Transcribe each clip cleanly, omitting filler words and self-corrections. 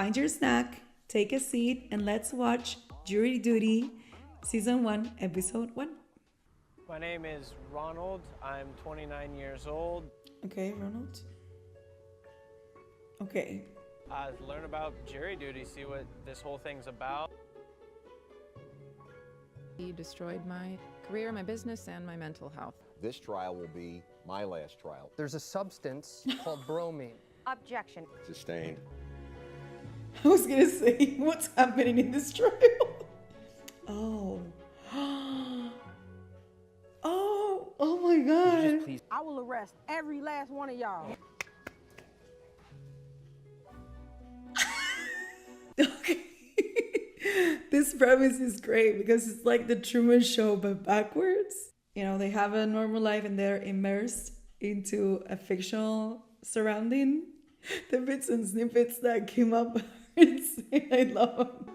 find your snack, take a seat, and let's watch Jury Duty, Season 1, Episode 1. My name is Ronald. I'm 29 years old. Okay, Ronald. Okay. Learn about jury duty, see what this whole thing's about. He destroyed my career, my business, and my mental health. This trial will be my last trial. There's a substance called bromine. Objection. Sustained. I was gonna say, what's happening in this trial? Oh. Oh my God. I will arrest every last one of y'all. Okay. This premise is great because it's like the Truman Show but backwards. You know, they have a normal life and they're immersed into a fictional surrounding. The bits and snippets that came up are insane. I love them.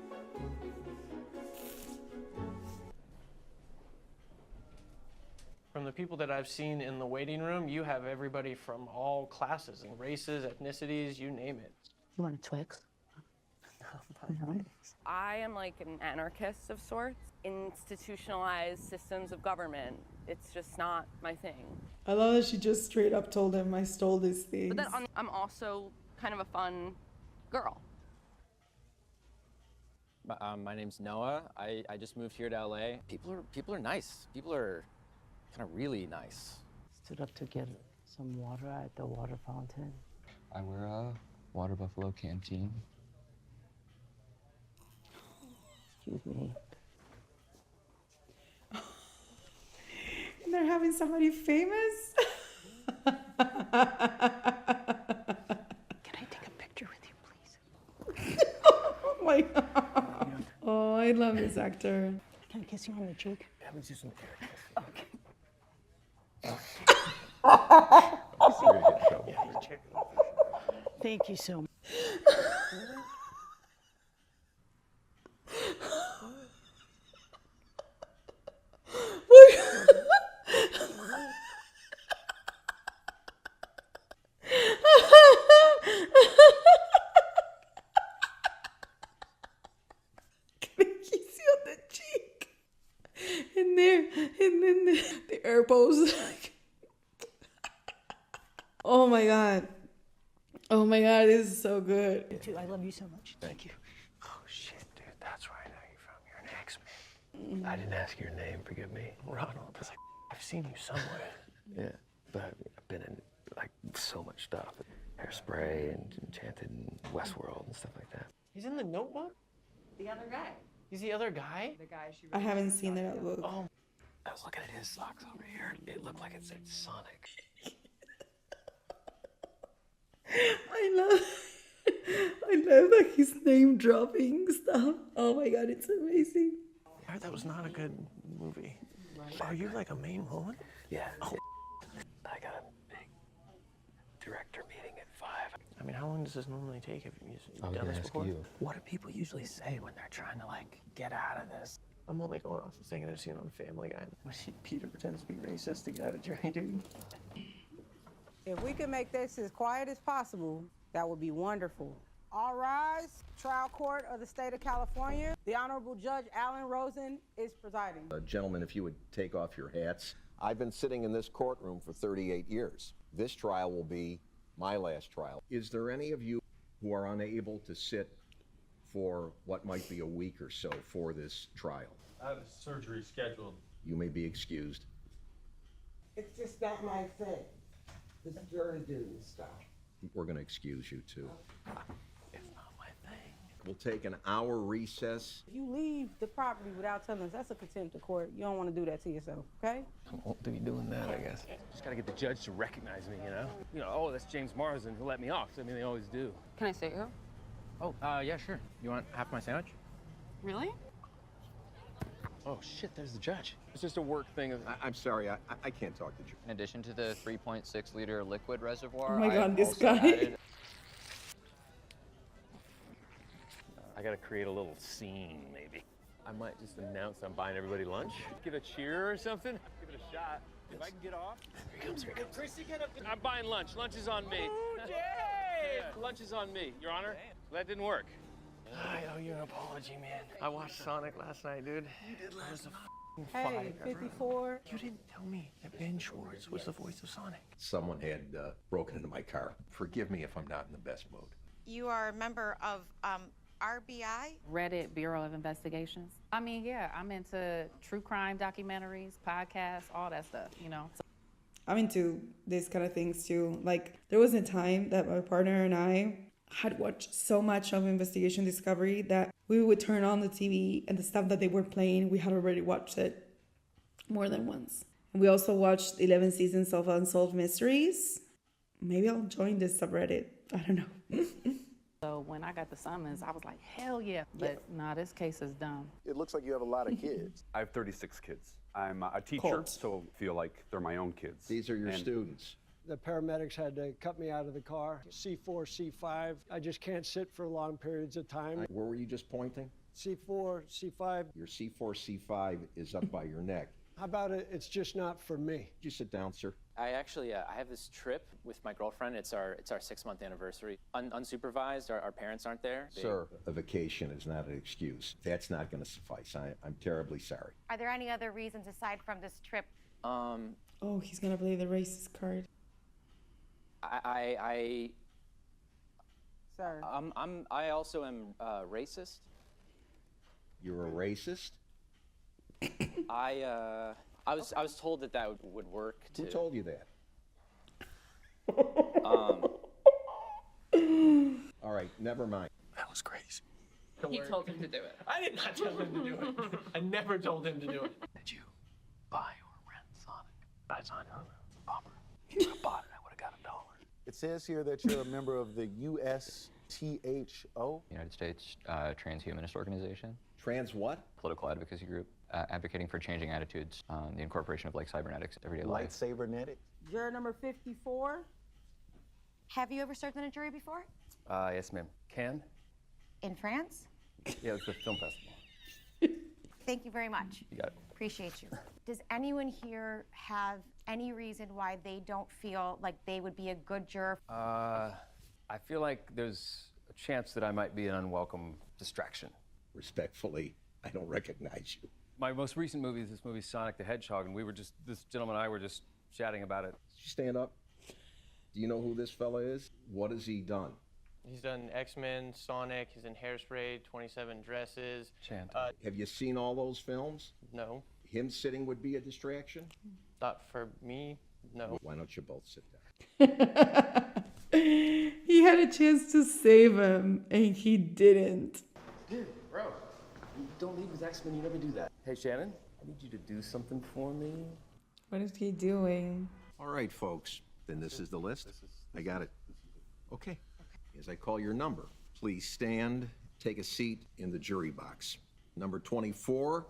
From the people that I've seen in the waiting room, you have everybody from all classes and races, ethnicities, you name it. You want a Twix? No. I am like an anarchist of sorts. Institutionalized systems of government, it's just not my thing. I love that she just straight up told him, I stole these things. But then I'm also kind of a fun girl. My name's Noah. I just moved here to LA. People are nice. People are kind of really nice. Stood up to get some water at the water fountain. I wear a Water Buffalo canteen. Excuse me. And they're having somebody famous? Can I take a picture with you, please? Oh my God. Oh, I love this actor. Can I kiss you on the cheek? Let me do some air. Okay. You're gonna get in trouble. Thank you so much. And then the air pose. Oh my God. Oh my God, this is so good. You too. I love you so much. Thank you. Oh shit, dude, that's where I know you from. You're an X-Man. I didn't ask your name, forgive me. Ronald. I was like, I've seen you somewhere. Yeah, but I've been in like so much stuff. Hairspray and Enchanted and Westworld and stuff like that. He's in the Notebook? The other guy. He's the other guy? The guy she I haven't seen that book. Oh, I was looking at his socks over here. It looked like it said Sonic. I love that he's name dropping stuff. Oh my God, it's amazing. I heard that was not a good movie. Are you like a main woman? Yeah. Oh. I got a big director meeting at 5. I mean, how long does this normally take? Have you I was done gonna this ask before? you. What do people usually say when they're trying to like get out of this? I'm only going off of things I've seen on Family Guy. Peter pretends to be racist to get out of jury duty. If we could make this as quiet as possible, that would be wonderful. All rise. Trial Court of the State of California. The Honorable Judge Alan Rosen is presiding. Gentlemen, if you would take off your hats. I've been sitting in this courtroom for 38 years. This trial will be my last trial. Is there any of you who are unable to sit for what might be a week or so for this trial? I have a surgery scheduled. You may be excused. It's just not my thing. This jury duty stuff. We're going to excuse you too. It's not my thing. We'll take an hour recess. If you leave the property without telling us, that's a contempt of court. You don't want to do that to yourself, okay? I won't be doing that, I guess. Just gotta get the judge to recognize me, you know? You know, oh, that's James Marsden. He'll let me off. I mean, they always do. Can I say who? Oh, yeah, sure. You want half my sandwich? Really? Oh, shit, there's the judge. It's just a work thing. I'm sorry, I can't talk to you. In addition to the 3.6 liter liquid reservoir, Oh my God, I've this also guy. added- I gotta create a little scene, maybe. I might just announce I'm buying everybody lunch. Give a cheer or something. Give it a shot. If I can get off. Here he comes, here he comes. Chrissy, get up. I'm buying lunch. Lunch is on me. Oh, Jay! Lunch is on me, Your Honor. That didn't work. I owe you an apology, man. I watched Sonic last night, dude. You did last night. Hey, 54. You didn't tell me that Ben Schwartz was the voice of Sonic. Someone had broken into my car. Forgive me if I'm not in the best mood. You are a member of RBI? Reddit Bureau of Investigations. I mean, yeah, I'm into true crime documentaries, podcasts, all that stuff, you know. I'm into these kind of things too. Like, there was a time that my partner and I had watched so much of Investigation Discovery that we would turn on the TV and the stuff that they were playing, we had already watched it more than once. We also watched 11 seasons of Unsolved Mysteries. Maybe I'll join this subreddit. I don't know. So when I got the summons, I was like, hell yeah. But nah, this case is dumb. It looks like you have a lot of kids. I have 36 kids. I'm a teacher, Colt. so I feel like they're my own kids. These are your students. The paramedics had to cut me out of the car. C4, C5. I just can't sit for long periods of time. Where were you just pointing? C4, C5. Your C4, C5 is up by your neck. How about it? It's just not for me. You sit down, sir. I actually, I have this trip with my girlfriend. It's our 6-month anniversary. Unsupervised, our parents aren't there. Sir, a vacation is not an excuse. That's not going to suffice. I'm terribly sorry. Are there any other reasons aside from this trip? Oh, he's gonna play the racist card. Sir. I also am racist. You're a racist? I was told that would work. Who told you that? All right, never mind. That was crazy. He told him to do it. I did not tell him to do it. I never told him to do it. Did you buy or rent Sonic? I signed on a bummer. If I bought it, I would have got $1. It says here that you're a member of the USTHO. United States Transhumanist Organization. Trans what? Political advocacy group advocating for changing attitudes, the incorporation of like cybernetics, everyday life. Lightsabernetic. Juror number 54. Have you ever served on a jury before? Yes, ma'am. Cannes? In France? Yeah, it's the film festival. Thank you very much. You got it. Appreciate you. Does anyone here have any reason why they don't feel like they would be a good juror? I feel like there's a chance that I might be an unwelcome distraction. Respectfully, I don't recognize you. My most recent movie is this movie, Sonic the Hedgehog, and this gentleman and I were just chatting about it. Did you stand up? Do you know who this fella is? What has he done? He's done X-Men, Sonic, he's in Hairspray, 27 Dresses. Have you seen all those films? No. Him sitting would be a distraction? Not for me, no. Why don't you both sit down? He had a chance to save him, and he didn't. Dude, bro, you don't leave with X-Men, you never do that. Hey, Shannon, I need you to do something for me. What is he doing? All right, folks. Then this is the list. I got it. Okay. As I call your number, please stand, take a seat in the jury box. Number 24,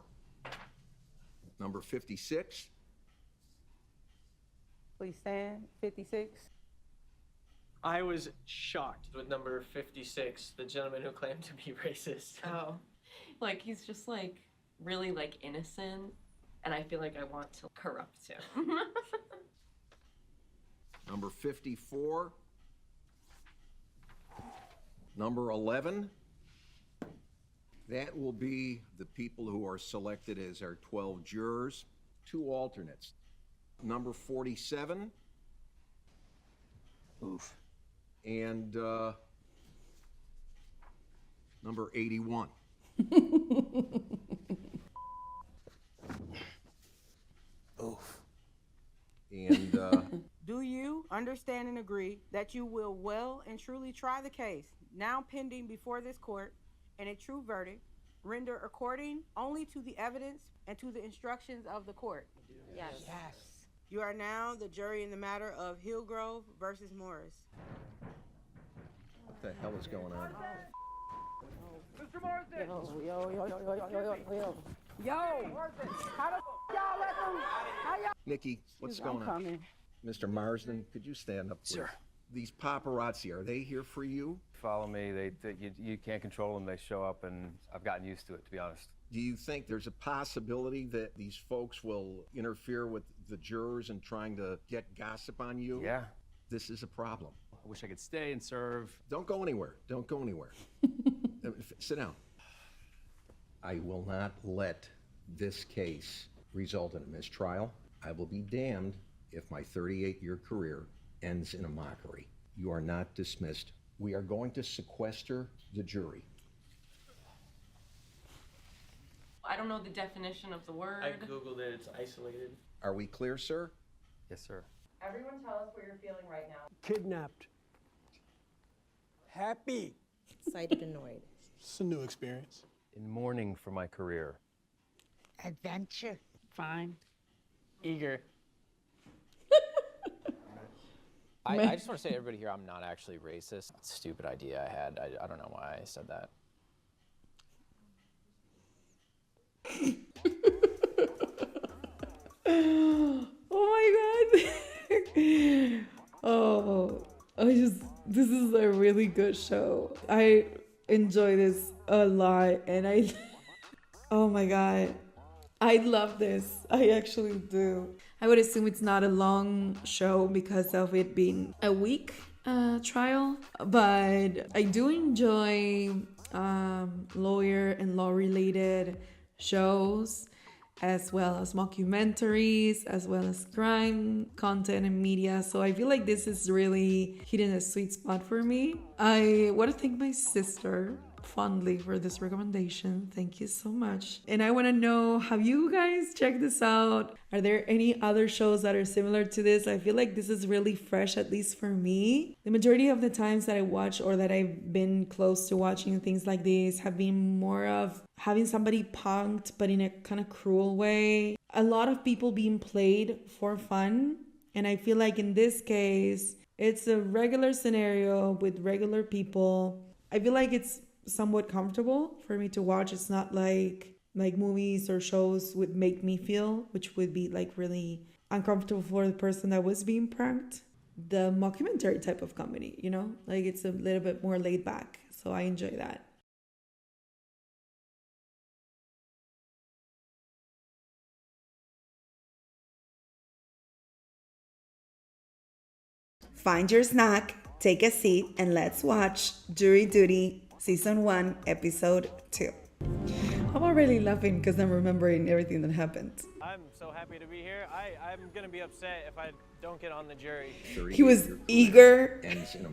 number 56. Please stand. 56. I was shocked with number 56, the gentleman who claimed to be racist. Oh, like he's just like really like innocent, and I feel like I want to corrupt him. Number 54. Number 11. That will be the people who are selected as our 12 jurors. 2 alternates. Number 47. Oof. And number 81. Oof. And Do you understand and agree that you will well and truly try the case now pending before this court and a true verdict render according only to the evidence and to the instructions of the court? Yes. Yes. You are now the jury in the matter of Hillgrove versus Morris. what the hell is going on? Mr. Morrison! Yo. How the y'all let them? How y'all? Nikki, what's I'm going on? coming. Mr. Marsden, could you stand up, please? Sure. These paparazzi, are they here for you? Follow me. You can't control them. They show up, and I've gotten used to it, to be honest. Do you think there's a possibility that these folks will interfere with the jurors and trying to get gossip on you? Yeah. This is a problem. I wish I could stay and serve. Don't go anywhere. Don't go anywhere. Sit down. I will not let this case result in a mistrial. I will be damned if my 38-year career ends in a mockery. You are not dismissed. We are going to sequester the jury. I don't know the definition of the word. I Googled it, it's isolated. Are we clear, sir? Yes, sir. Everyone tell us what you're feeling right now. Kidnapped. Happy. Excited, annoyed. It's a new experience. In mourning for my career. Adventure. Fine. Eager. I just want to say to everybody here, I'm not actually racist. Stupid idea I had. I don't know why I said that. Oh my god. Oh, this is a really good show. I enjoy this a lot, and oh my god, I love this. I actually do. I would assume it's not a long show because of it being a week trial, but I do enjoy lawyer and law related shows, as well as mockumentaries, as well as crime content and media. So I feel like this is really hitting a sweet spot for me. I want to thank my sister fondly for this recommendation. Thank you so much. And I want to know, have you guys checked this out? Are there any other shows that are similar to this? I feel like this is really fresh, at least for me. The majority of the times that I watch or that I've been close to watching things like this have been more of having somebody punked, but in a kind of cruel way. A lot of people being played for fun. And I feel like in this case, it's a regular scenario with regular people. I feel like it's somewhat comfortable for me to watch. It's not like movies or shows would make me feel, which would be like really uncomfortable for the person that was being pranked. The mockumentary type of comedy, you know, like it's a little bit more laid back. So I enjoy that. Find your snack, take a seat, and let's watch Jury Duty Season 1, Episode 2. I'm already laughing because I'm remembering everything that happened. I'm so happy to be here. I'm going to be upset if I don't get on the jury. He was eager.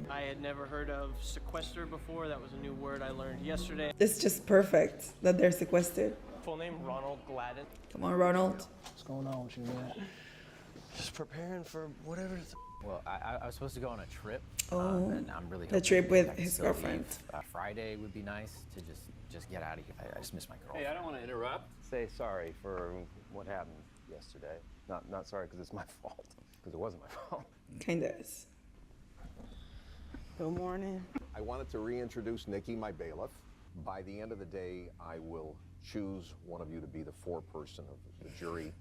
I had never heard of sequester before. That was a new word I learned yesterday. It's just perfect that they're sequestered. Full name, Ronald Gladden. Come on, Ronald. What's going on with you, man? Just preparing for whatever. Well, I was supposed to go on a trip, Oh, and I'm really the hoping trip with I can his still girlfriend. leave. Friday would be nice to just get out of here. I just miss my girlfriend. Hey, I don't want to interrupt. Say sorry for what happened yesterday. Not sorry because it's my fault, because it wasn't my fault. Kinda is. Good morning. I wanted to reintroduce Nikki, my bailiff. By the end of the day, I will choose one of you to be the foreperson of the jury.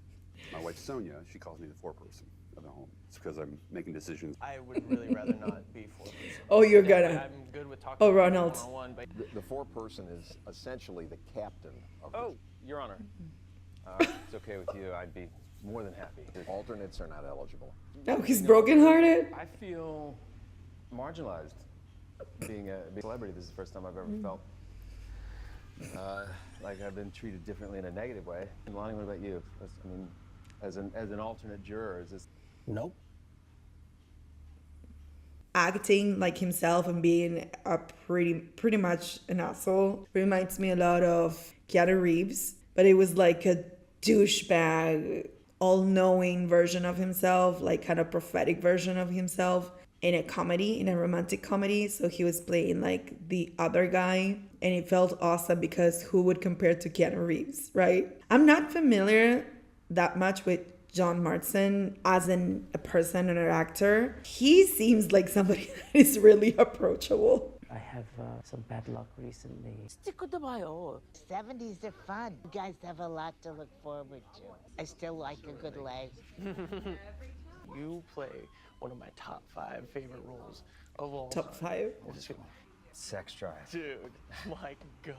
My wife Sonia, she calls me the foreperson of the home. It's because I'm making decisions. I would really rather not be foreperson. Oh, you're Yeah, gonna. I'm good with talking Oh, to Ronald. people one-on-one, but The foreperson is essentially the captain of Oh, Your Honor. If it's okay with you, I'd be more than happy. Alternates are not eligible. Oh, he's brokenhearted. I feel marginalized being a celebrity. This is the first time I've ever felt like I've been treated differently in a negative way. And Lonnie, what about you? As an alternate juror, is this? Nope. Acting like himself and being a pretty much an asshole reminds me a lot of Keanu Reeves, but it was like a douchebag, all-knowing version of himself, like kind of prophetic version of himself in a comedy, in a romantic comedy. So he was playing like the other guy, and it felt awesome because who would compare to Keanu Reeves, right? I'm not familiar that much with John Marston as a person and an actor. He seems like somebody that is really approachable. I have some bad luck recently. Stick with the bio. 70s are fun. You guys have a lot to look forward to. I still like a good leg. you play one of my top 5 favorite roles of all Top time. 5? Sex drive. Dude, my God.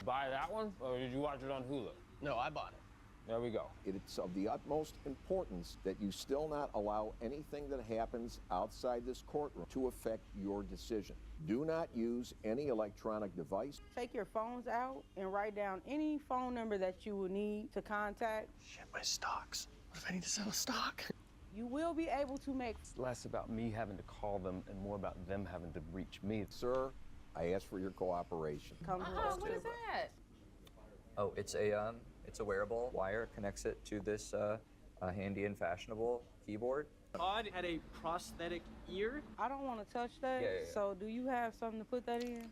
Buy that one, or did you watch it on Hulu? No, I bought it. There we go. It's of the utmost importance that you still not allow anything that happens outside this courtroom to affect your decision. Do not use any electronic device. Take your phones out and write down any phone number that you will need to contact. Shit, my stocks. What if I need to sell a stock? You will be able to make... It's less about me having to call them and more about them having to reach me. Sir, I ask for your cooperation. Come What is that? Oh, it's a wearable wire, connects it to this handy and fashionable keyboard. Todd had a prosthetic ear. I don't want to touch that, Yeah. so do you have something to put that in?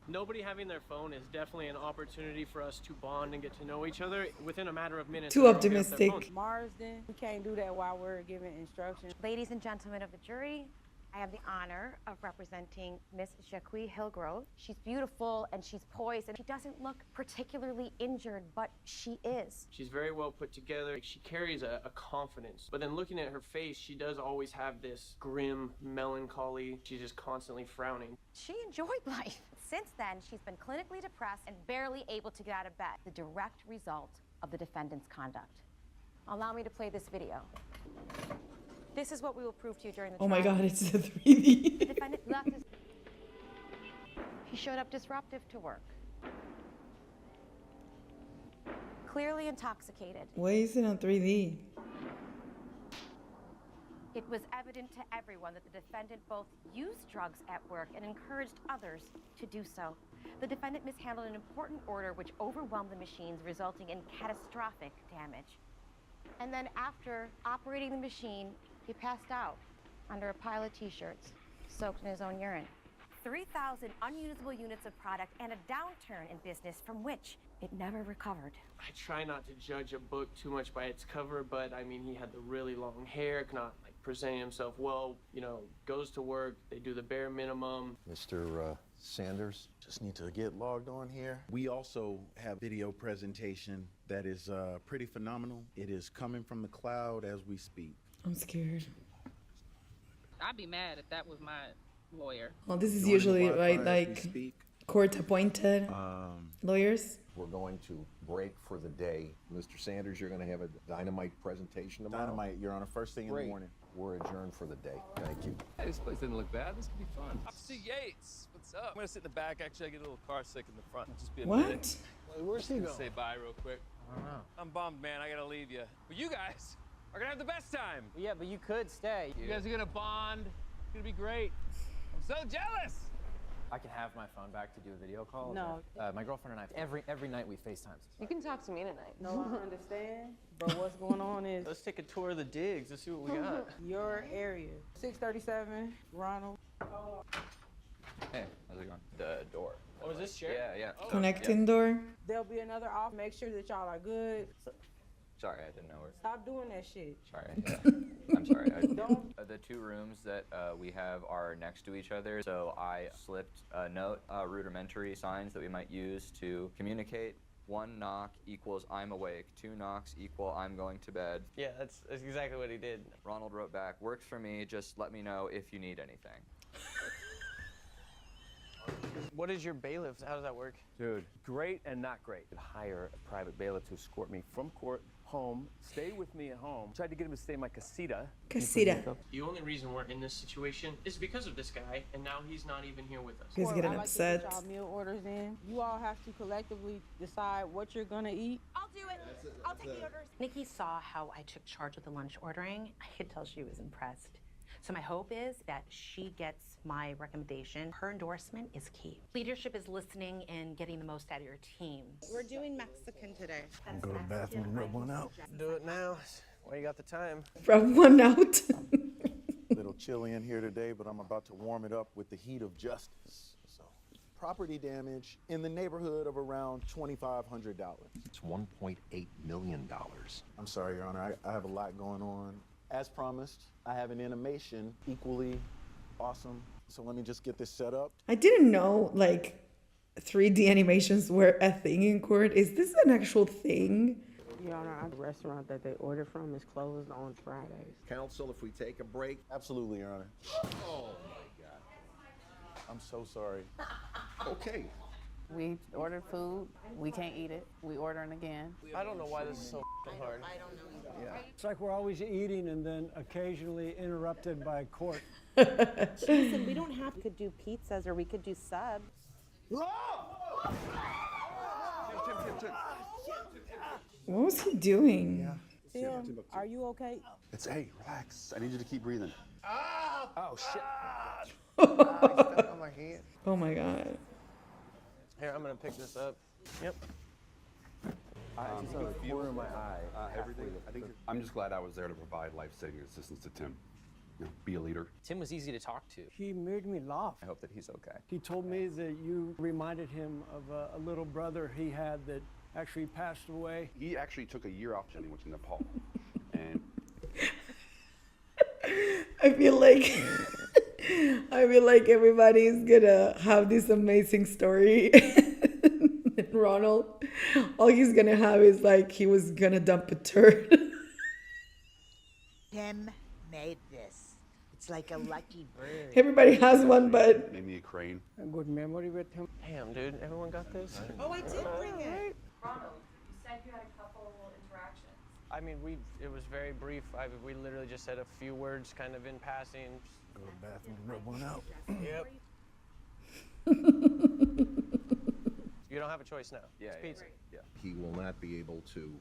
Nobody having their phone is definitely an opportunity for us to bond and get to know each other within a matter of minutes. Too everyone gets their optimistic. phones. Marsden, we can't do that while we're giving instructions. Ladies and gentlemen of the jury, I have the honor of representing Miss Jacqueline Hillgrove. She's beautiful and she's poised and she doesn't look particularly injured, but she is. She's very well put together. She carries a confidence. But then looking at her face, she does always have this grim melancholy. She's just constantly frowning. She enjoyed life. Since then, she's been clinically depressed and barely able to get out of bed, the direct result of the defendant's conduct. Allow me to play this video. This is what we will prove to you during the trial. Oh my God, it's a 3D. The defendant left his... He showed up disruptive to work. Clearly intoxicated. Why is it on 3D? It was evident to everyone that the defendant both used drugs at work and encouraged others to do so. The defendant mishandled an important order which overwhelmed the machines, resulting in catastrophic damage. And then after operating the machine, he passed out under a pile of t-shirts, soaked in his own urine. 3,000 unusable units of product and a downturn in business from which it never recovered. I try not to judge a book too much by its cover, but I mean, he had the really long hair, not like presenting himself well, you know, goes to work, they do the bare minimum. Mr. Sanders? Just need to get logged on here. We also have video presentation that is pretty phenomenal. It is coming from the cloud as we speak. I'm scared. I'd be mad if that was my lawyer. Well, this is Joining usually Wi-Fi right, as like we speak. court-appointed lawyers. We're going to break for the day. Mr. Sanders, you're going to have a dynamite presentation tomorrow. Dynamite, Your Honor, first thing in the morning. We're adjourned for the day. Thank you. Hey, this place didn't look bad. This could be fun. Officer Yates, what's up? I'm gonna sit in the back. Actually, I get a little car sick in the front. It'll just be a minute. Where's he going? Say bye real quick. I don't know. I'm bummed, man. I gotta leave you. But you guys are gonna have the best time. Yeah, but you could stay. You guys are gonna bond. It's gonna be great. I'm so jealous. I can have my phone back to do a video call? No. My girlfriend and I, every night we FaceTime. You can talk to me tonight. No, I understand, but what's going on is Let's take a tour of the digs. Let's see what we got. your area. 637, Ronald. Hey, how's it going? The door. Oh, is this shared? Yeah. Oh. Connecting door. There'll be another off. Make sure that y'all are good. Sorry, I didn't know where. Stop doing that shit. Sorry. Yeah. I'm sorry. Don't. The two rooms that we have are next to each other, so I slipped a note, rudimentary signs that we might use to communicate. 1 knock equals I'm awake. 2 knocks equal I'm going to bed. Yeah, that's exactly what he did. Ronald wrote back, works for me, just let me know if you need anything. What is your bailiff? How does that work? Dude, great and not great. I'd hire a private bailiff to escort me from court home, stay with me at home. Tried to get him to stay in my casita. Casita. The only reason we're in this situation is because of this guy, and now he's not even here with us. He's Or getting I like upset. to get y'all meal orders in. You all have to collectively decide what you're gonna eat. I'll do it. I'll take the orders. Nikki saw how I took charge of the lunch ordering. I could tell she was impressed. So my hope is that she gets my recommendation. Her endorsement is key. Leadership is listening and getting the most out of your team. We're doing Mexican today. Go to the bathroom and rub one out. Do it now. Well, you got the time. Rub one out. A little chilly in here today, but I'm about to warm it up with the heat of justice. So, property damage in the neighborhood of around $2,500. It's $1.8 million. I'm sorry, Your Honor. I have a lot going on. As promised, I have an animation equally awesome. So let me just get this set up. I didn't know like 3D animations were a thing in court. Is this an actual thing? Your Honor, the restaurant that they ordered from is closed on Fridays. Counsel, if we take a break. Absolutely, Your Honor. Oh, my God. I'm so sorry. Okay. We ordered food. We can't eat it. We ordering again. I don't know why this is so hard. Yeah. It's like we're always eating and then occasionally interrupted by court. Listen, we don't have to do pizzas or we could do subs. What was he doing? Tim, are you okay? It's, hey, relax. I need you to keep breathing. Oh, shit. Oh my hand. Oh my God. Here, I'm gonna pick this up. Yep. I just saw the corner of my eye. Everything. I'm just glad I was there to provide life-saving assistance to Tim. You know, be a leader. Tim was easy to talk to. He made me laugh. I hope that he's okay. He told me that you reminded him of a little brother he had that actually passed away. He actually took a year off and he went to Nepal. And I feel like everybody's gonna have this amazing story. And Ronald, all he's gonna have is like he was gonna dump a turd. Tim made this. It's like a lucky bird. Everybody has one, but maybe a crane. A good memory with him. Damn, dude, everyone got this? Oh, I did bring it. Ronald, you said you had a couple interactions. I mean, it was very brief. We literally just said a few words kind of in passing. Go to the bathroom and rub one out. Yep. You don't have a choice now. Yeah, it's pizza. Yeah. He will not be able to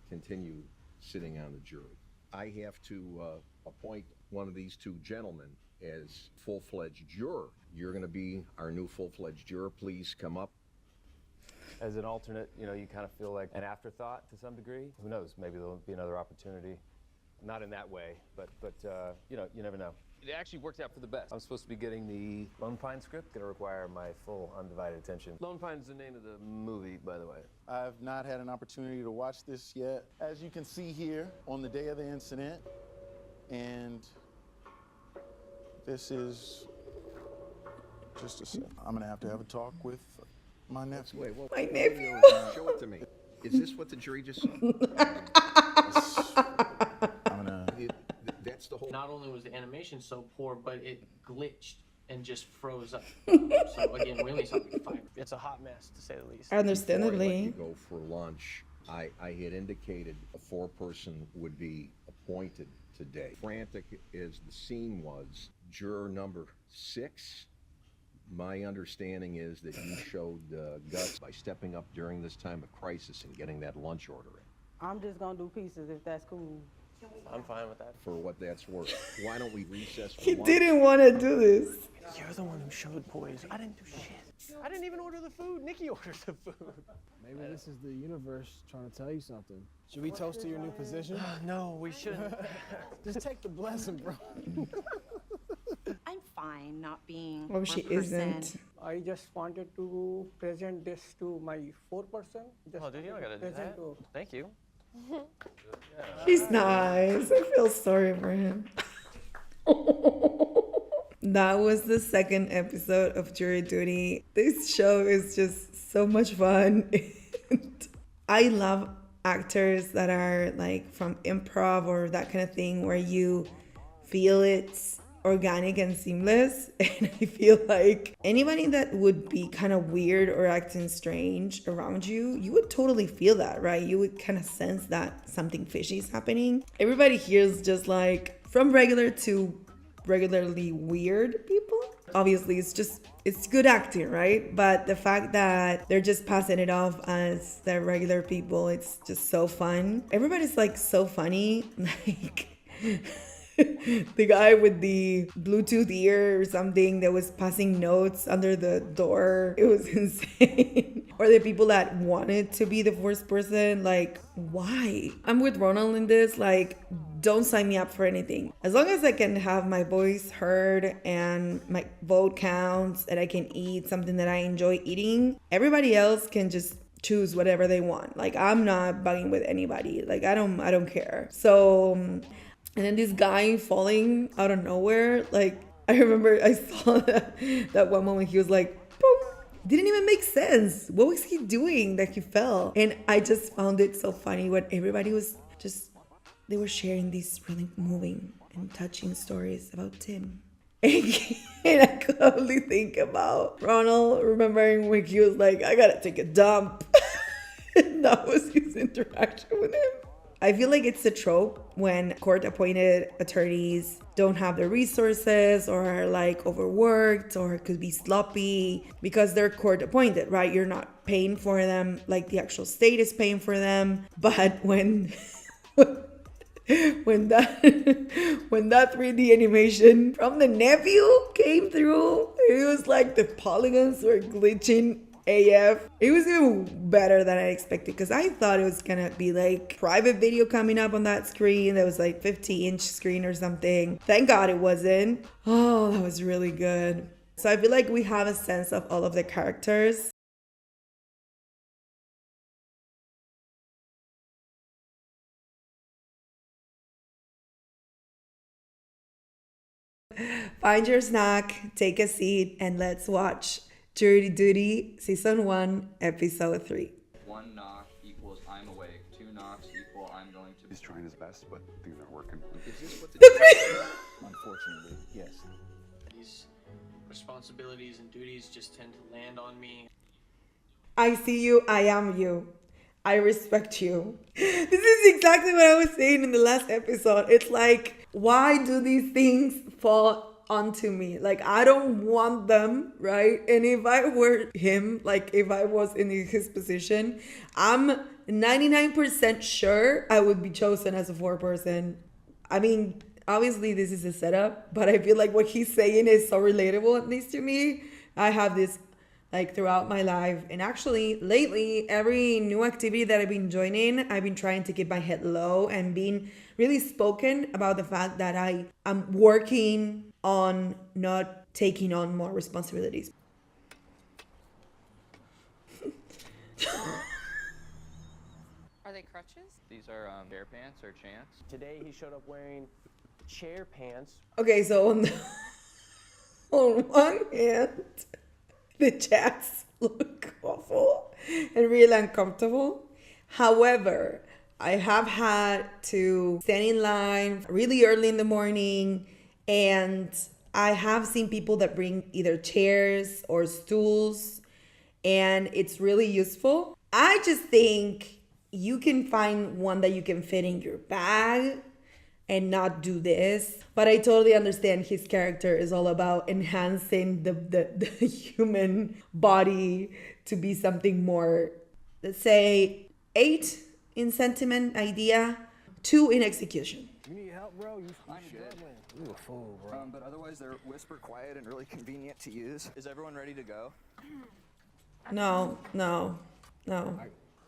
continue sitting on the jury. I have to appoint one of these two gentlemen as full-fledged juror. You're going to be our new full-fledged juror. Please come up. As an alternate, you know, you kind of feel like an afterthought to some degree. Who knows? Maybe there'll be another opportunity. Not in that way, but you know, you never know. It actually worked out for the best. I'm supposed to be getting the Lone Pine script. Gonna require my full, undivided attention. Lone Pine's the name of the movie, by the way. I've not had an opportunity to watch this yet. As you can see here, on the day of the incident, and this is just a second. I'm gonna have a talk with my nephew. Wait, well, My nephew? Show it to me. Is this what the jury just saw? That's the whole. Not only was the animation so poor, but it glitched and just froze up. So again, we only saw like 5. It's a hot mess, to say the least. Before I let Understandably. you go for lunch, I had indicated a 4-person would be appointed today. Frantic as the scene was, juror number 6. My understanding is that you showed guts by stepping up during this time of crisis and getting that lunch order in. I'm just gonna do pieces if that's cool. I'm fine with that. For what that's worth. Why don't we recess for He lunch? didn't want to do this. You're the one who showed poison. I didn't do shit. I didn't even order the food. Nikki ordered the food. Maybe this is the universe trying to tell you something. Should we toast to your new position? No, we shouldn't. Just take the blessing, bro. I'm fine not being Oh, she isn't. I just wanted to present this to my 4%. Oh, dude, you don't gotta do that. Thank you. He's nice. I feel sorry for him. That was the second episode of Jury Duty. This show is just so much fun. I love actors that are like from improv or that kind of thing where you feel it's organic and seamless. And I feel like anybody that would be kind of weird or acting strange around you, you would totally feel that, right? You would kind of sense that something fishy is happening. Everybody here is just like from regular to regularly weird people. Obviously, it's good acting, right? But the fact that they're just passing it off as they're regular people, it's just so fun. Everybody's like so funny. Like the guy with the Bluetooth ear or something that was passing notes under the door. It was insane. Or the people that wanted to be the first person, like, why? I'm with Ronald in this, like, don't sign me up for anything. As long as I can have my voice heard and my vote counts and I can eat something that I enjoy eating, everybody else can just choose whatever they want. Like, I'm not bugging with anybody. Like, I don't care. So, and then this guy falling out of nowhere, like, I remember I saw that one moment he was like, boom. Didn't even make sense. What was he doing that he fell? And I just found it so funny when everybody was just, they were sharing these really moving and touching stories about Tim. And And I could only think about Ronald remembering when he was like, I gotta take a dump. And that was his interaction with him. I feel like it's a trope when court-appointed attorneys don't have the resources or are like overworked or could be sloppy because they're court-appointed, right? You're not paying for them like the actual state is paying for them. But when that 3D animation from the nephew came through, it was like the polygons were glitching AF. It was even better than I expected because I thought it was gonna be like private video coming up on that screen that was like 50-inch screen or something. Thank God it wasn't. Oh, that was really good. So I feel like we have a sense of all of the characters. Find your snack, take a seat, and let's watch Jury Duty Season 1, Episode 3. 1 knock equals I'm awake. 2 knocks equal I'm going to. He's trying his best, but things aren't working. Is this what the Unfortunately, yes. These responsibilities and duties just tend to land on me. I see you, I am you. I respect you. This is exactly what I was saying in the last episode. It's like, why do these things fall onto me? Like, I don't want them, right? And if I were him, like if I was in his position, I'm 99% sure I would be chosen as a 4-person. I mean, obviously this is a setup, but I feel like what he's saying is so relatable, at least to me. I have this like throughout my life. And actually lately, every new activity that I've been joining, I've been trying to keep my head low and being really spoken about the fact that I am working on not taking on more responsibilities. Are they crutches? These are bear pants or chants. Today he showed up wearing chair pants. Okay, so on one hand, the chats look awful and really uncomfortable. However, I have had to stand in line really early in the morning, and I have seen people that bring either chairs or stools, and it's really useful. I just think you can find one that you can fit in your bag and not do this. But I totally understand his character is all about enhancing the human body to be something more, let's say, 8 in sentiment idea, 2 in execution. You need help, bro? I'm struggling. You a fool, bro. But otherwise, they're whisper quiet and really convenient to use. Is everyone ready to go? No.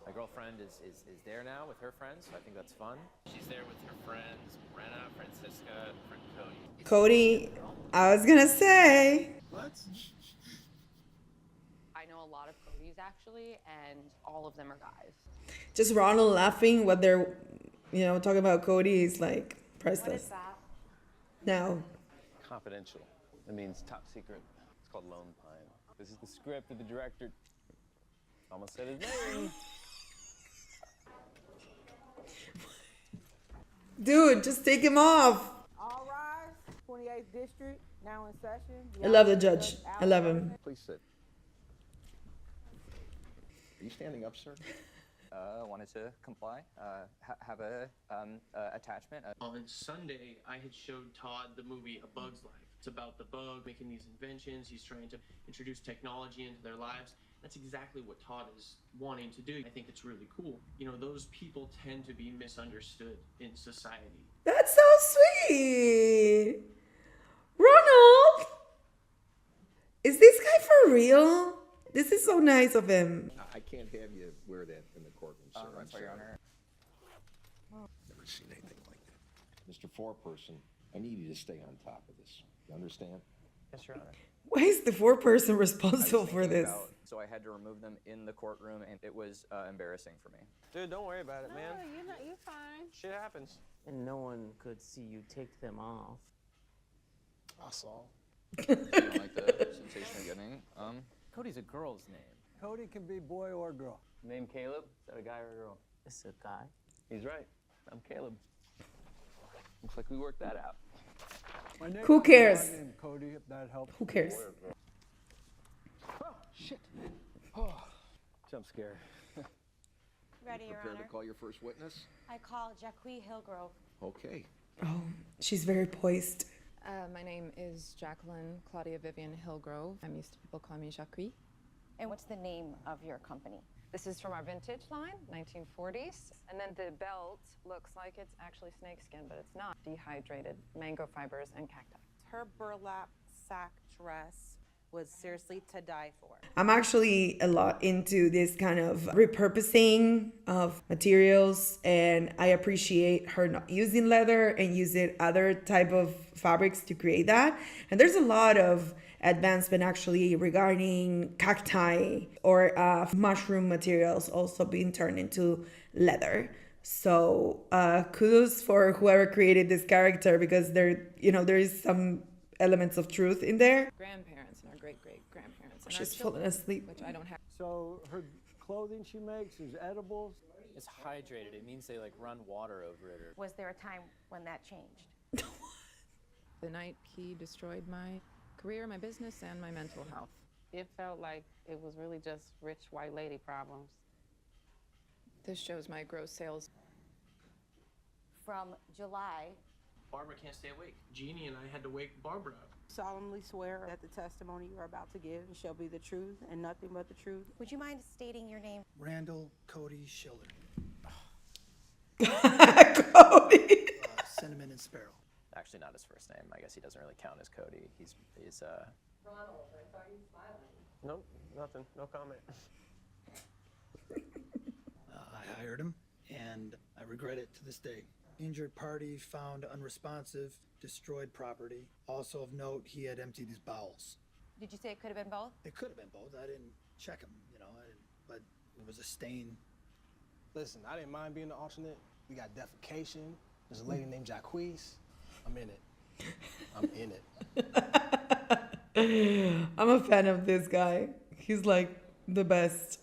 My girlfriend is there now with her friends, so I think that's fun. She's there with her friends, Brenna, Francisca, and friend Cody. Cody, I was gonna say. What? I know a lot of Codys actually, and all of them are guys. Just Ronald laughing what they're, talking about Cody is like priceless. What is that? No. Confidential. It means top secret. It's called Lone Pine. This is the script of the director. Almost said his name. Dude, just take him off. All rise. 28th District, now in session. I love the judge. I love him. Please sit. Are you standing up, sir? Wanted to comply. Have a attachment. On Sunday, I had showed Todd the movie A Bug's Life. It's about the bug making these inventions. He's trying to introduce technology into their lives. That's exactly what Todd is wanting to do. I think it's really cool. Those people tend to be misunderstood in society. That's so sweet. Ronald! Is this guy for real? This is so nice of him. I can't have you wear that in the courtroom, sir. I'm sorry, Your Honor. Never seen anything like that. Mr. 4-person, I need you to stay on top of this. You understand? Yes, Your Honor. Why is the 4-person responsible for this? So I had to remove them in the courtroom, and it was embarrassing for me. Dude, don't worry about it, man. You're fine. Shit happens. And no one could see you take them off. I saw. You don't like the sensation of getting Cody's a girl's name. Cody can be boy or girl. Name Caleb? Is that a guy or a girl? It's a guy. He's right. I'm Caleb. Looks like we worked that out. Who cares? My name Cody, if that helps. Who cares? Oh, shit. Oh, jump scare. Ready, Your Prepared Honor. to call your first witness? I call Jacqueline Hillgrove. Okay. Oh, she's very poised. My name is Jacqueline Claudia Vivian Hillgrove. I'm used to people call me Jacqueline. And what's the name of your company? This is from our vintage line, 1940s. And then the belt looks like it's actually snakeskin, but it's not. Dehydrated mango fibers and cacti. Her burlap sack dress was seriously to die for. I'm actually a lot into this kind of repurposing of materials, and I appreciate her not using leather and using other type of fabrics to create that. And there's a lot of advancement actually regarding cacti or mushroom materials also being turned into leather. So kudos for whoever created this character, because there is some elements of truth in there. Grandparents and our great-great-grandparents. And She's our children, falling asleep. Which I don't have. So her clothing she makes is edibles. It's hydrated. It means they like run water over it. Or... Was there a time when that changed? The night he destroyed my career, my business, and my mental health. It felt like it was really just rich white lady problems. This shows my gross sales. From July. Barbara can't stay awake. Jeannie and I had to wake Barbara up. Solemnly swear that the testimony you are about to give shall be the truth and nothing but the truth. Would you mind stating your name? Randall Cody Schiller. Cody. Cinnamon and Sparrow. Actually, not his first name. I guess he doesn't really count as Cody. He's Ronald, I thought you were smiling. Nope, nothing. No comment. I hired him, and I regret it to this day. Injured party found unresponsive, destroyed property. Also of note, he had emptied his bowels. Did you say it could have been both? It could have been both. I didn't check him, but it was a stain. Listen, I didn't mind being the alternate. We got defecation. There's a lady named Jacqueline. I'm in it. I'm in it. I'm a fan of this guy. He's like the best.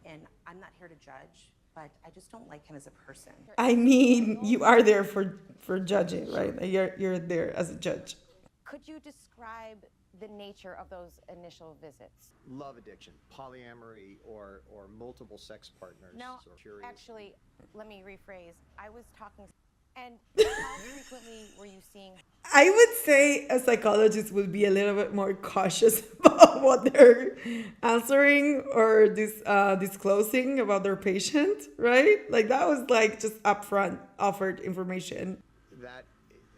And I'm not here to judge, but I just don't like him as a person. I mean, you are there for judging, right? You're there as a judge. Could you describe the nature of those initial visits? Love addiction, polyamory, or multiple sex partners. No, or curious. actually, let me rephrase. I was talking. And how frequently were you seeing? I would say a psychologist would be a little bit more cautious about what they're answering or disclosing about their patient, right? Like that was like just upfront offered information. That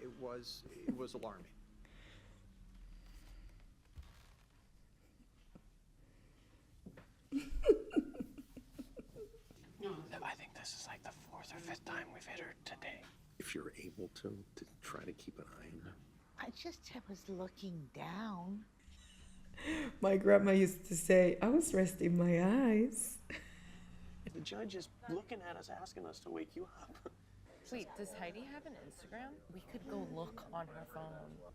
it was alarming. I think this is like the 4th or 5th time we've hit her today. If you're able to try to keep an eye on her. I was looking down. My grandma used to say, I was resting my eyes. The judge is looking at us, asking us to wake you up. Wait, does Heidi have an Instagram? We could go look on her phone.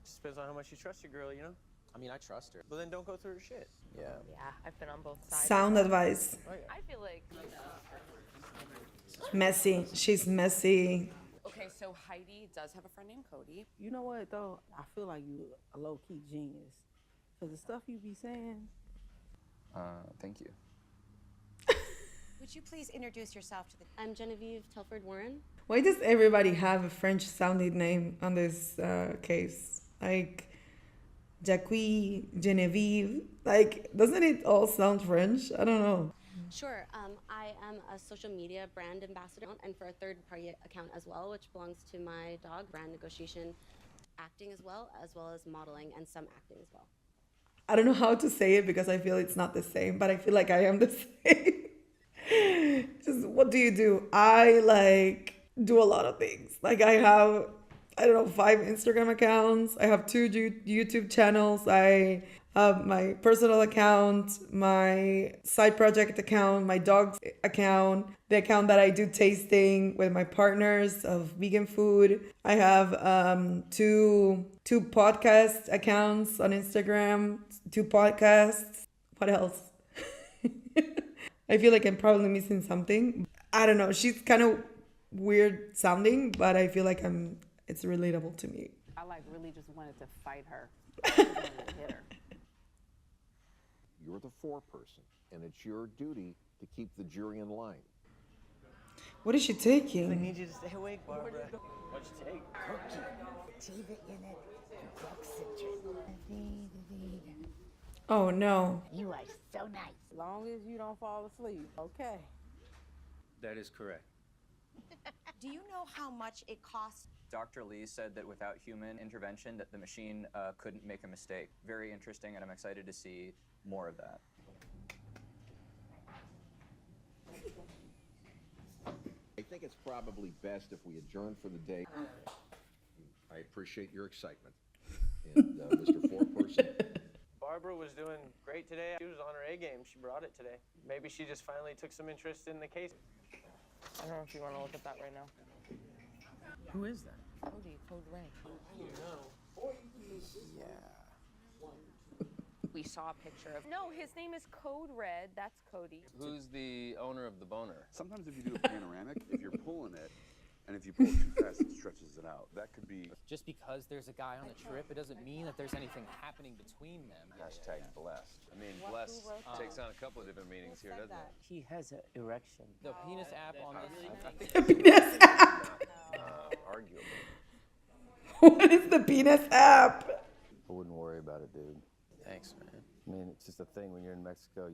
Just depends on how much you trust your girl, you know? I mean, I trust her. But then don't go through her shit. Yeah. Yeah, I've been on both sides. Sound advice. Oh, yeah. I feel like... Messy. She's messy. Okay, so Heidi does have a friend named Cody. You know what, though? I feel like you a low-key genius. Because the stuff you be saying... Thank you. Would you please introduce yourself to the... I'm Genevieve Telford Warren. Why does everybody have a French-sounding name on this case? Like Jacqueline, Genevieve. Like, doesn't it all sound French? I don't know. Sure. I am a social media brand ambassador and for a third-party account as well, which belongs to my dog. Brand negotiation, acting as well as modeling and some acting as well. I don't know how to say it because I feel it's not the same, but I feel like I am the same. Just what do you do? I do a lot of things. Like I have, 5 Instagram accounts. I have 2 YouTube channels. I have my personal account, my side project account, my dog's account, the account that I do tasting with my partners of vegan food. I have 2 podcast accounts on Instagram, 2 podcasts. What else? I feel like I'm probably missing something. I don't know. She's kind of weird sounding, but I feel like it's relatable to me. I like really just wanted to fight her. I just wanted to hit her. You're the foreperson, and it's your duty to keep the jury in line. What is she taking? I need you to stay awake, Barbara. What'd you take? Cookie. Achieve it in it. Oh no. You are so nice. As long as you don't fall asleep. Okay. That is correct. Do you know how much it costs? Dr. Lee said that without human intervention that the machine couldn't make a mistake. Very interesting, and I'm excited to see more of that. I think it's probably best if we adjourn for the day. I appreciate your excitement. And Mr. Foreperson. Barbara was doing great today. She was on her A game. She brought it today. Maybe she just finally took some interest in the case. I don't know if you want to look at that right now. Who is that? Code Red. You know. Yeah. We saw a picture of. No, his name is Code Red. That's Cody. Who's the owner of the boner? Sometimes if you do a panoramic, if you're pulling it, and if you pull it too fast, it stretches it out. That could be... Just because there's a guy on a trip, it doesn't mean that there's anything happening between them. Hashtag blessed. I mean, blessed takes on a couple of different meanings here, doesn't it? He has an erection. The penis app on this. The penis app. Arguable. What is the penis app? I wouldn't worry about it, dude. Thanks, man. I mean, it's just a thing when you're in Mexico.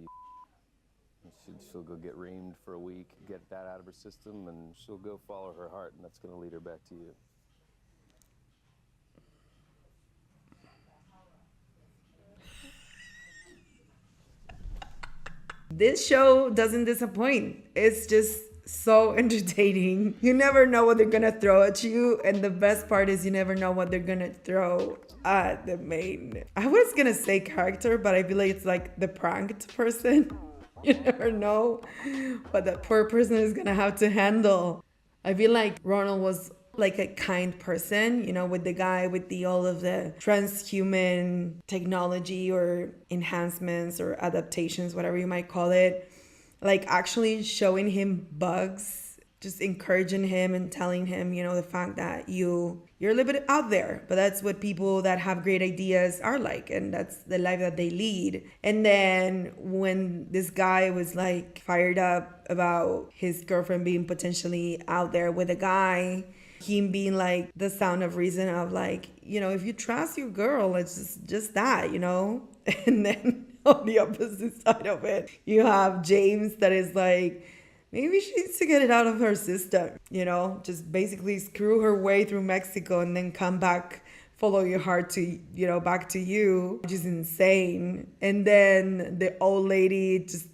She'll go get reamed for a week, get that out of her system, and she'll go follow her heart, and that's going to lead her back to you. This show doesn't disappoint. It's just so entertaining. You never know what they're gonna throw at you, and the best part is you never know what they're gonna throw at the main. I was gonna say character, but I feel like it's like the pranked person. You never know what that poor person is gonna have to handle. I feel like Ronald was like a kind person, you know, with the guy with all of the transhuman technology or enhancements or adaptations, whatever you might call it. Like actually showing him bugs, just encouraging him and telling him, you know, the fact that you're a little bit out there, but that's what people that have great ideas are like, and that's the life that they lead. And then when this guy was like fired up about his girlfriend being potentially out there with a guy, him being like the sound of reason of like, you know, if you trust your girl, it's just that, you know. And then on the opposite side of it, you have James that is like, maybe she needs to get it out of her system, you know, just basically screw her way through Mexico and then come back, follow your heart to, you know, back to you, which is insane. And then the old lady just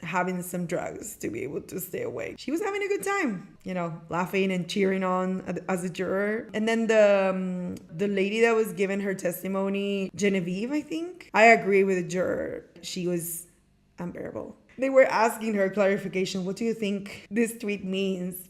having some drugs to be able to stay awake. She was having a good time, you know, laughing and cheering on as a juror. And then the lady that was giving her testimony, Genevieve, I think. I agree with the juror. She was unbearable. They were asking her clarification. What do you think this tweet means?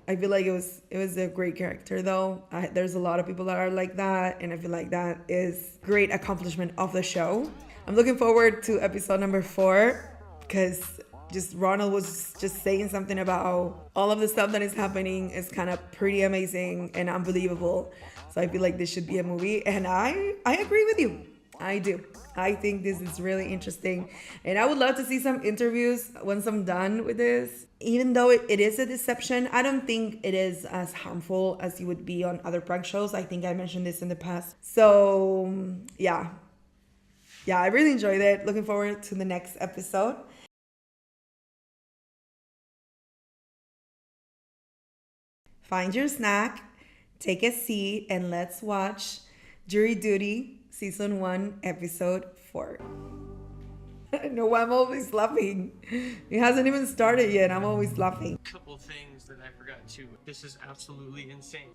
I feel like it was a great character though. There's a lot of people that are like that, and I feel like that is great accomplishment of the show. I'm looking forward to episode number 4 because just Ronald was just saying something about all of the stuff that is happening is kind of pretty amazing and unbelievable. So I feel like this should be a movie, and I agree with you. I do. I think this is really interesting, and I would love to see some interviews once I'm done with this. Even though it is a deception, I don't think it is as harmful as it would be on other prank shows. I think I mentioned this in the past. So yeah, I really enjoyed it. Looking forward to the next episode. Find your snack, take a seat, and let's watch Jury Duty Season 1, Episode 4. I know I'm always laughing. It hasn't even started yet. I'm always laughing. A couple things that I forgot too. This is absolutely insane.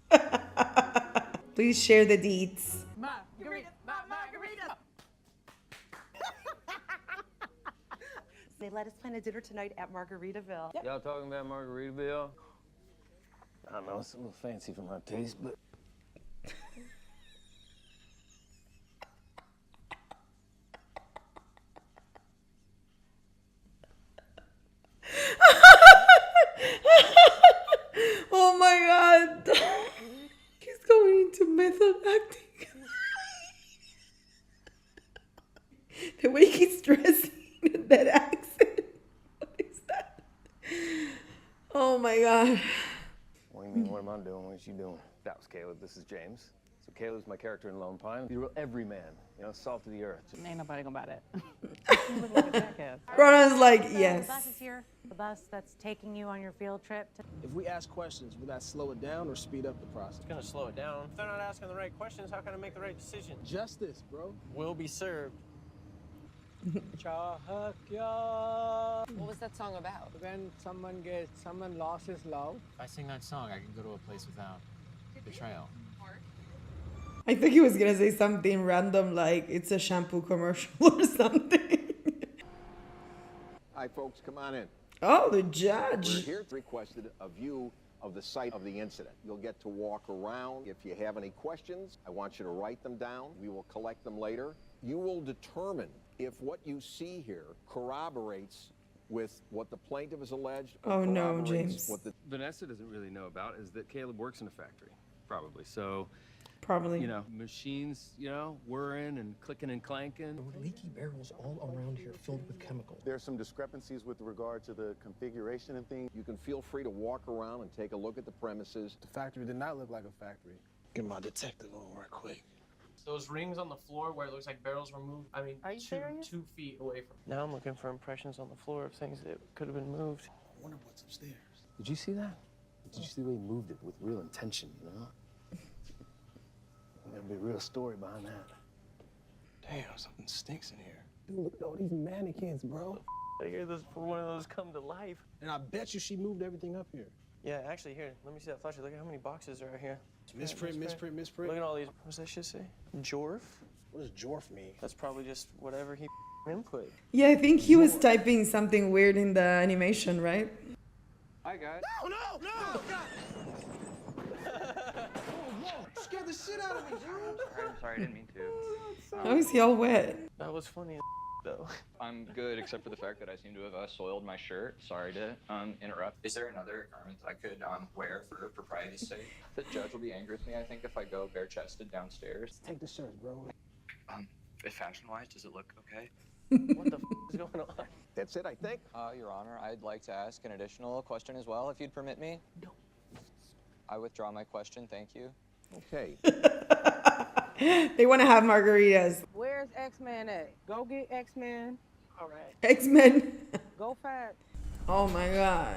Please share the deets. Margarita. They let us plan a dinner tonight at Margaritaville. Yep. Y'all talking about Margaritaville? I don't know, it's a little fancy for my taste, but... Oh my God. He's going into method acting. The way he's dressing in that accent. What is that? Oh my God. What do you mean, what am I doing? What is she doing? That was Caleb, this is James. So Caleb's my character in Lone Pine. He's a real everyman, you know, salt of the earth. Ain't nobody gonna buy that. You look like a jackass. Ronald's like, So yes. The bus is here. The bus that's taking you on your field trip. If we ask questions, will that slow it down or speed up the process? It's gonna slow it down. If they're not asking the right questions, how can I make the right decision? Justice, bro. Will be served. What was that song about? When someone lost his love. If I sing that song, I can go to a place without betrayal. I think he was gonna say something random like it's a shampoo commercial or something. Hi, folks, come on in. Oh, the We're judge. here requested a view of the site of the incident. You'll get to walk around. If you have any questions, I want you to write them down. We will collect them later. You will determine if what you see here corroborates with what the plaintiff has alleged. Or Oh, no, corroborates James. What the Vanessa doesn't really know about is that Caleb works in a factory, probably. So, Probably. you know, machines, you know, whirring and clicking and clanking. There were leaky barrels all around here filled with chemical. There's some discrepancies with regard to the configuration and things. You can feel free to walk around and take a look at the premises. The factory did not look like a factory. Get my detective on right quick. Those rings on the floor where it looks like barrels were moved, I mean, Are you serious? 2 feet away from. Now I'm looking for impressions on the floor of things that could have been moved. I wonder what's upstairs. Did you see that? Did you see the way he moved it with real intention, you know? There'll be a real story behind that. Damn, something stinks in here. Dude, look at all these mannequins, bro. I hear this for one of those come to life. And I bet you she moved everything up here. Yeah, actually, here, let me see that flashlight. Look at how many boxes are out here. Misprint. Look at all these. What's that shit say? Jorf? What does Jorf mean? That's probably just whatever he input. Yeah, I think he was typing something weird in the animation, right? Hi, guys. No! You scared the shit out of me, dude. I'm sorry, I didn't mean to. How is he all wet? That was funny as though. I'm good, except for the fact that I seem to have soiled my shirt. Sorry to interrupt. Is there another garment I could wear for propriety's sake? The judge will be angry with me, I think, if I go bare-chested downstairs. Take the shirt, bro. Fashion-wise, does it look okay? What the is going on? That's it, I think. Your Honor, I'd like to ask an additional question as well, if you'd permit me. No. I withdraw my question, thank you. Okay. They want to have margaritas. Where's X-Man at? Go get X-Man. All right. X-Men. Go fast. Oh my God.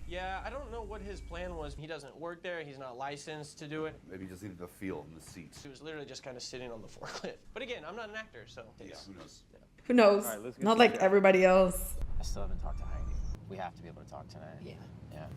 Yeah, I don't know what his plan was. He doesn't work there. He's not licensed to do it. Maybe just needed to feel in the seats. He was literally just kind of sitting on the forklift. But again, I'm not an actor, so. Yeah, who knows? Who knows? All right, let's get Not to like it. everybody else. I still haven't talked to Heidi. We have to be able to talk tonight. Yeah.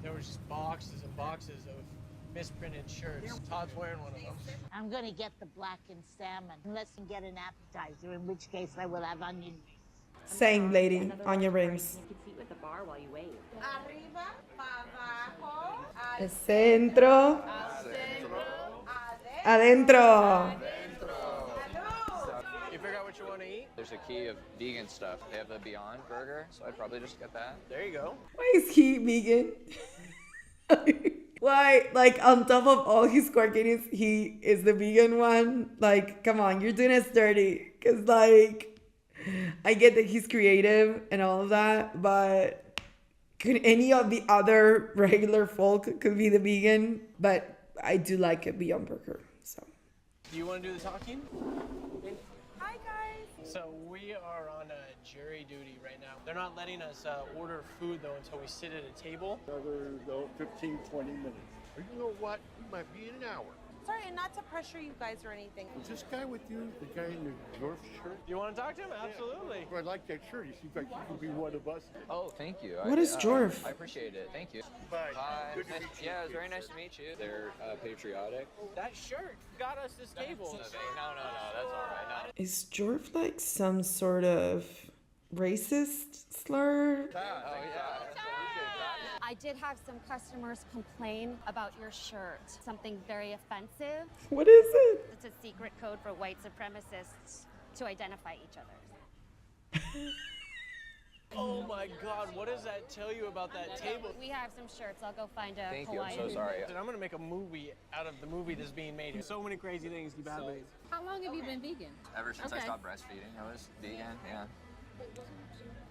There was just boxes and boxes of misprinted shirts. Todd's wearing one of them. I'm gonna get the blackened salmon, unless you get an appetizer, in which case I will have onion rings. Same lady on your rings. You can seat with the bar while you wait. Arriba, abajo, El centro. Adentro. You figure out what you want to eat? There's a key of vegan stuff. They have the Beyond Burger, so I'd probably just get that. There you go. Why is he vegan? Why, like, on top of all his quirkiness, he is the vegan one? Like, come on, you're doing us dirty. Because, like, I get that he's creative and all of that, but could any of the other regular folk could be the vegan? But I do like a Beyond Burger, so. Do you want to do the talking? Hi, guys. So we are on jury duty right now. They're not letting us order food, though, until we sit at a table. Another 15, 20 minutes. Or you know what? We might be in an hour. Sorry, and not to pressure you guys or anything. Is this guy with you? The guy in the dwarf shirt? You want to talk to him? Absolutely. Well, I like that shirt. He seems like he could be one of us. Oh, thank you. What is Jorf? I appreciate it. Thank you. Bye. Hi. Good to meet you. Yeah, it's very nice to meet you. They're patriotic. That shirt got us this table. No, that's all right. No. Is Jorf like some sort of racist slur? Oh, yeah. I did have some customers complain about your shirt. Something very offensive. What is it? It's a secret code for white supremacists to identify each other. Oh my God, what does that tell you about that table? We have some shirts. I'll go find a Thank you, Hawaiian. I'm so sorry. I'm gonna make a movie out of the movie that's being made here. So many crazy things keep happening. How long have you been vegan? Ever since I stopped breastfeeding, I was vegan, yeah.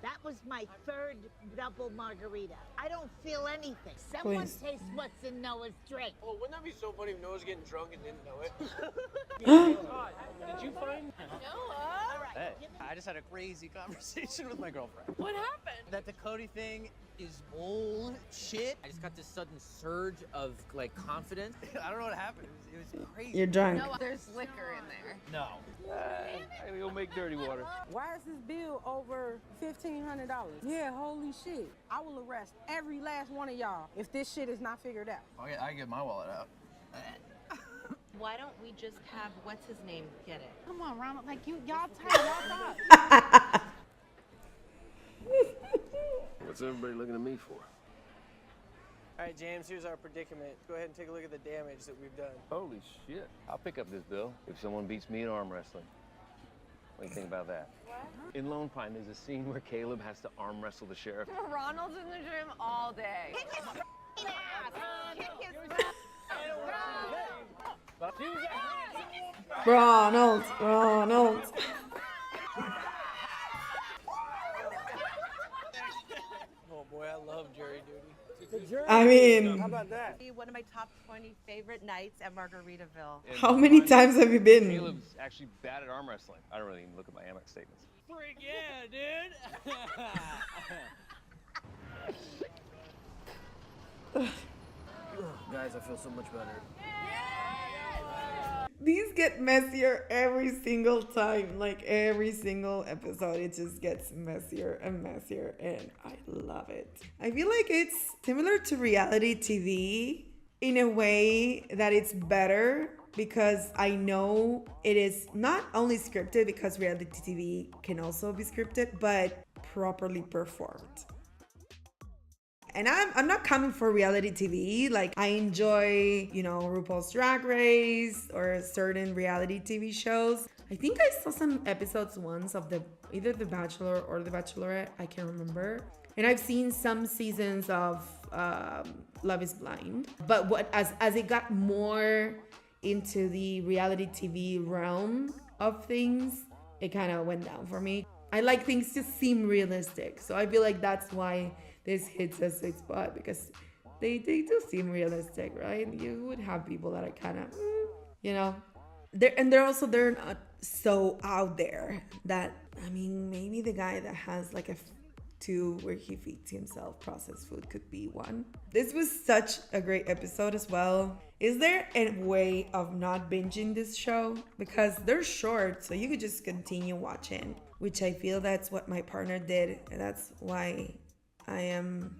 That was my third double margarita. I don't feel anything. Someone Please. taste what's in Noah's drink. Oh, wouldn't that be so funny if Noah's getting drunk and didn't know it? Did you find Noah? All right. Hey, I just had a crazy conversation with my girlfriend. What happened? That the Cody thing is bullshit. I just got this sudden surge of like confidence. I don't know what happened. It was crazy. You're drunk. No, there's liquor in there. No. I gotta go make dirty water. Why is this bill over $1,500? Yeah, holy shit. I will arrest every last one of y'all if this shit is not figured out. Okay, I get my wallet out. Why don't we just have what's his name get it? Come on, Ronald. Like y'all tight. Y'all thought. What's everybody looking at me for? All right, James, here's our predicament. Go ahead and take a look at the damage that we've done. Holy shit. I'll pick up this bill if someone beats me in arm wrestling. What do you think about that? What? In Lone Pine, there's a scene where Caleb has to arm wrestle the sheriff. Ronald's in the gym all day. Kick his ass! Kick his Ronald. Oh boy, I love jury duty. I mean, How about that? One of my top 20 favorite nights at Margaritaville. how many times have you been? Caleb's actually bad at arm wrestling. I don't really even look at my Amex statements. Freak yeah, dude! Guys, I feel so much better. These get messier every single time. Like every single episode, it just gets messier and messier, and I love it. I feel like it's similar to reality TV in a way that it's better because I know it is not only scripted, because reality TV can also be scripted, but properly performed. And I'm not coming for reality TV. Like, I enjoy, RuPaul's Drag Race or certain reality TV shows. I think I saw some episodes once of either The Bachelor or The Bachelorette. I can't remember. And I've seen some seasons of Love is Blind. But as it got more into the reality TV realm of things, it kind of went down for me. I like things to seem realistic. So I feel like that's why this hits a sweet spot, because they do seem realistic, right? You would have people that are kind of, they're not so out there that, maybe the guy that has like a 2 where he feeds himself processed food could be one. This was such a great episode as well. Is there a way of not binging this show? Because they're short, so you could just continue watching, which I feel that's what my partner did, and that's why I am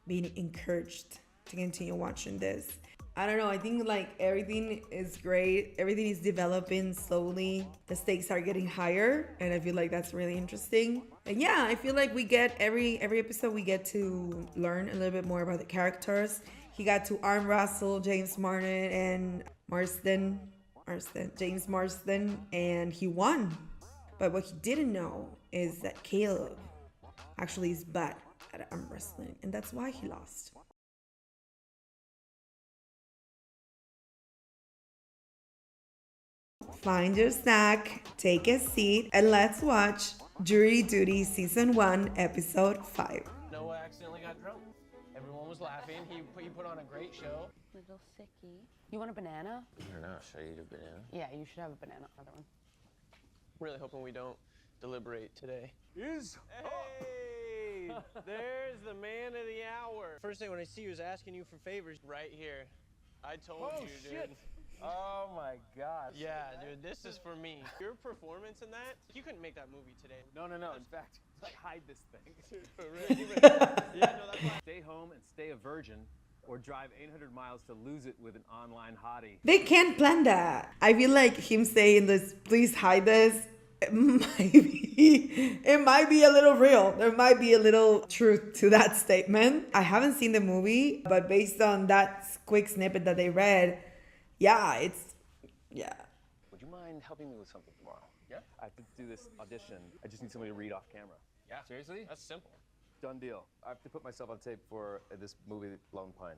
being encouraged to continue watching this. I don't know, I think like everything is great. Everything is developing slowly. The stakes are getting higher, and I feel like that's really interesting. And yeah, I feel like we get every episode we get to learn a little bit more about the characters. He got to arm wrestle James Marsden and James Marsden, and he won. But what he didn't know is that Caleb actually is bad at arm wrestling, and that's why he lost. Find your snack, take a seat, and let's watch Jury Duty Season 1, Episode 5. Noah accidentally got drunk. Everyone was laughing. He put on a great show. Little sicky. You want a banana? I don't know. Should I eat a banana? Yeah, you should have a banana. Another one. Really hoping we don't deliberate today. Hey, there's the man of the hour. First thing when I see you is asking you for favors right here. I told you, dude. Shit. Oh my gosh. Yeah, dude, this is for me. Your performance in that, you couldn't make that movie today. No. In fact, like, hide this thing. Yeah, no, that's why. Stay home and stay a virgin, or drive 800 miles to lose it with an online hottie. They can't plan that. I feel like him saying this, please hide this, it might be a little real. There might be a little truth to that statement. I haven't seen the movie, but based on that quick snippet that they read, yeah. Would you mind helping me with something tomorrow? Yeah? I have to do this audition. I just need somebody to read off camera. Yeah, seriously? That's simple. Done deal. I have to put myself on tape for this movie, Lone Pine.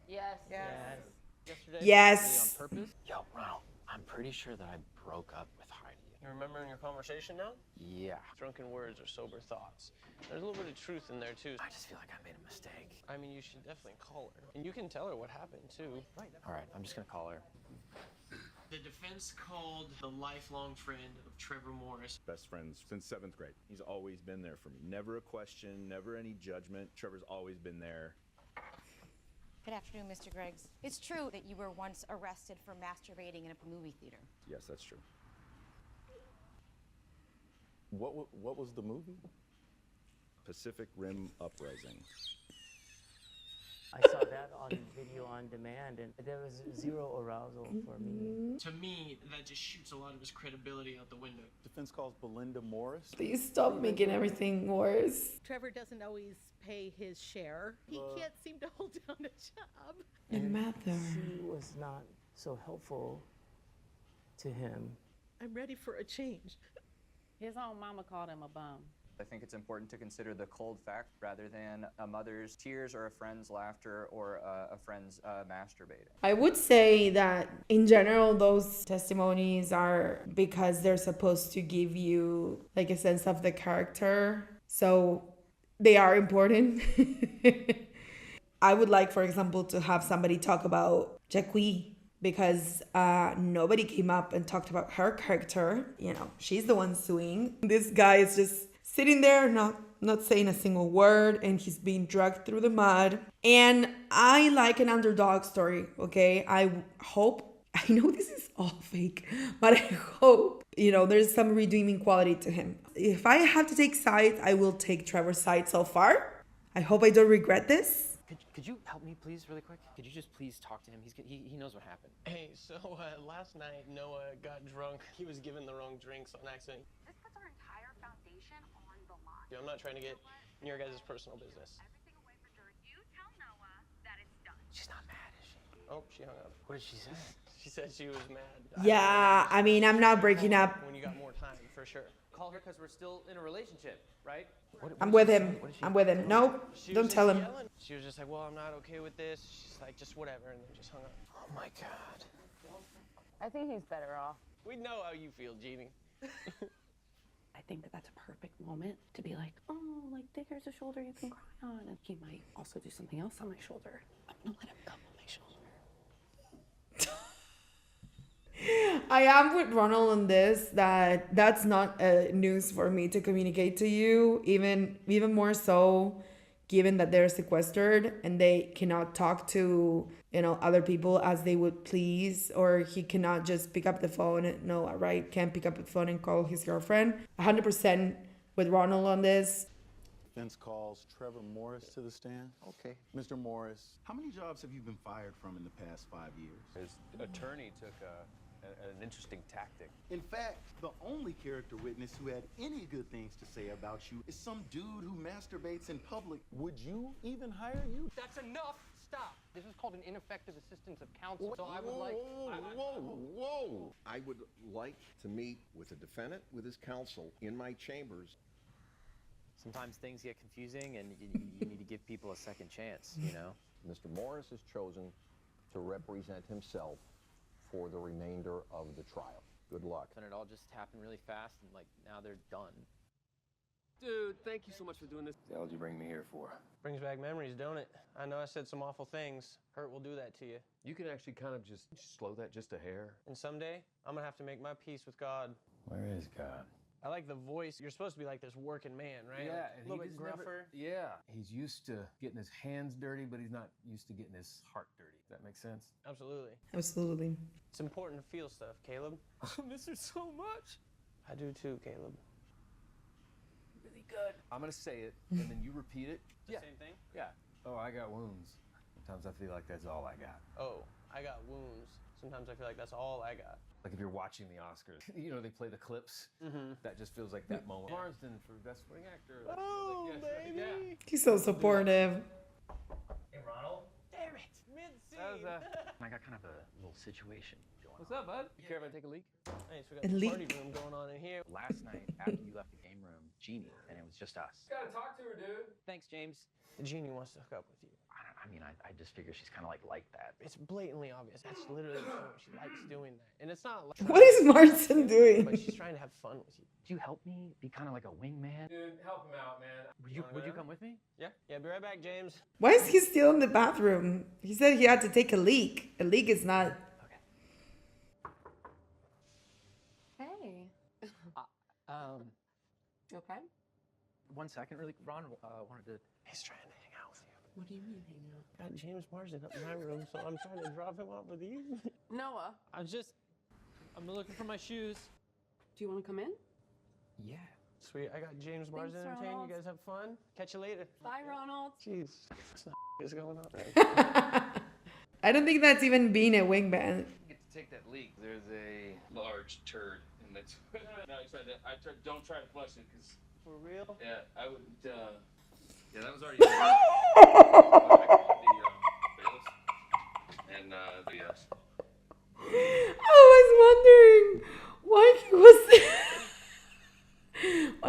Yes. Yes. Yesterday, Yes. on purpose. Yo, Ronald, I'm pretty sure that I broke up with Heidi. You remembering your conversation now? Yeah. Drunken words are sober thoughts. There's a little bit of truth in there, too. I just feel like I made a mistake. I mean, you should definitely call her. And you can tell her what happened, too. Right. All right, I'm just gonna call her. The defense called the lifelong friend of Trevor Morris. Best friends since 7th grade. He's always been there for me. Never a question, never any judgment. Trevor's always been there. Good afternoon, Mr. Griggs. It's true that you were once arrested for masturbating in a movie theater. Yes, that's true. What was the movie? Pacific Rim Uprising. I saw that on video on demand, and there was zero arousal for me. To me, that just shoots a lot of his credibility out the window. Defense calls Belinda Morris. Please stop making everything worse. Trevor doesn't always pay his share. He can't seem to hold down a job. And Mather. She was not so helpful to him. I'm ready for a change. His own mama called him a bum. I think it's important to consider the cold fact rather than a mother's tears or a friend's laughter or a friend's masturbating. I would say that in general, those testimonies are because they're supposed to give you like a sense of the character. So they are important. I would like, for example, to have somebody talk about Jacqueline because nobody came up and talked about her character. You know, she's the one suing. This guy is just sitting there, not saying a single word, and he's being dragged through the mud. And I like an underdog story, okay? I know this is all fake, but I hope, there's some redeeming quality to him. If I have to take sides, I will take Trevor's side so far. I hope I don't regret this. Could you help me, please, really quick? Could you just please talk to him? He knows what happened. Hey, so last night, Noah got drunk. He was given the wrong drinks on accident. This puts our entire foundation on the line. I'm not trying to get in your guys' personal business. Everything away for Jared. You tell Noah that it's done. She's not mad, is she? Oh, she hung up. What did she say? She said she was mad. Yeah, I mean, I'm not breaking up. When you got more time, for sure. Call her because we're still in a relationship, right? I'm with him. No, don't tell him. Yelling. She was just like, well, I'm not okay with this. She's like, just whatever, and then just hung up. Oh my God. I think he's better off. We know how you feel, Jeannie. I think that that's a perfect moment to be like, oh, like, there's a shoulder you can cry on. And he might also do something else on my shoulder. I'm gonna let him come on my shoulder. I am with Ronald on this, that's not news for me to communicate to you, even more so given that they're sequestered and they cannot talk to other people as they would please, or he cannot just pick up the phone. No, right, can't pick up the phone and call his girlfriend. 100% with Ronald on this. Defense calls Trevor Morris to the stand. Okay. Mr. Morris, how many jobs have you been fired from in the past 5 years? His attorney took an interesting tactic. In fact, the only character witness who had any good things to say about you is some dude who masturbates in public. Would you even hire you? That's enough. Stop. This is called an ineffective assistance of counsel. So I would Whoa. I would like to meet with the defendant, with his counsel, in my chambers. Sometimes things get confusing and you need to give people a second chance, Mr. Morris has chosen to represent himself for the remainder of the trial. Good luck. And it all just happened really fast and now they're done. Dude, thank you so much for doing this. What the hell did you bring me here for? Brings back memories, don't it? I know I said some awful things. Hurt will do that to you. You can actually kind of just slow that just a hair. And someday, I'm gonna have to make my peace with God. Where is God? I like the voice. You're supposed to be like this working man, right? Yeah, a little bit gruffer. He's used to getting his hands dirty, but he's not used to getting his heart dirty. Does that make sense? Absolutely. It's important to feel stuff, Caleb. I miss her so much. I do too, Caleb. Really good. I'm gonna say it, and then you repeat it. Same thing? Yeah. Oh, I got wounds. Sometimes I feel like that's all I got. Oh, I got wounds. Sometimes I feel like that's all I got. Like if you're watching the Oscars, they play the clips. That just feels like that moment. Marsden for Best Supporting Actor. Oh, yes, baby! Yeah. He's so supportive. Hey, Ronald. Damn it! I got kind of a little situation going on. What's up, bud? You care if I take a leak? Hey, so we got A a leak? party room going on in here. Last night, after you left the game room, Jeannie, and it was just us. Gotta talk to her, dude. Thanks, James. The genie wants to hook up with you. I just figure she's kind of like that. It's blatantly obvious. That's literally the point. She likes doing that. And it's not like... What is Martin doing? But she's trying to have fun with you. Would you help me be kind of like a wingman? Dude, help him out, man. Would you come with me? Yeah. Yeah, be right back, James. Why is he still in the bathroom? He said he had to take a leak. A leak is not... Hey. You okay? 1 second, really. Ron wanted to... He's trying to hang out with you. What do you mean hang out? Got James Marsden up in my room, so I'm trying to drop him off with you. Noah, I'm looking for my shoes. do you want to come in? Yeah. Sweet, I got James Marsden entertained. Ronald. You guys have fun. Catch you later. Bye, Ronald. Jeez, what's going on? I don't think that's even being a wingman. Get to take that leak. There's a large turd in the toilet. No, don't try to flush it, because... For real? Yeah, I wouldn't, yeah, that was already... And, I was wondering why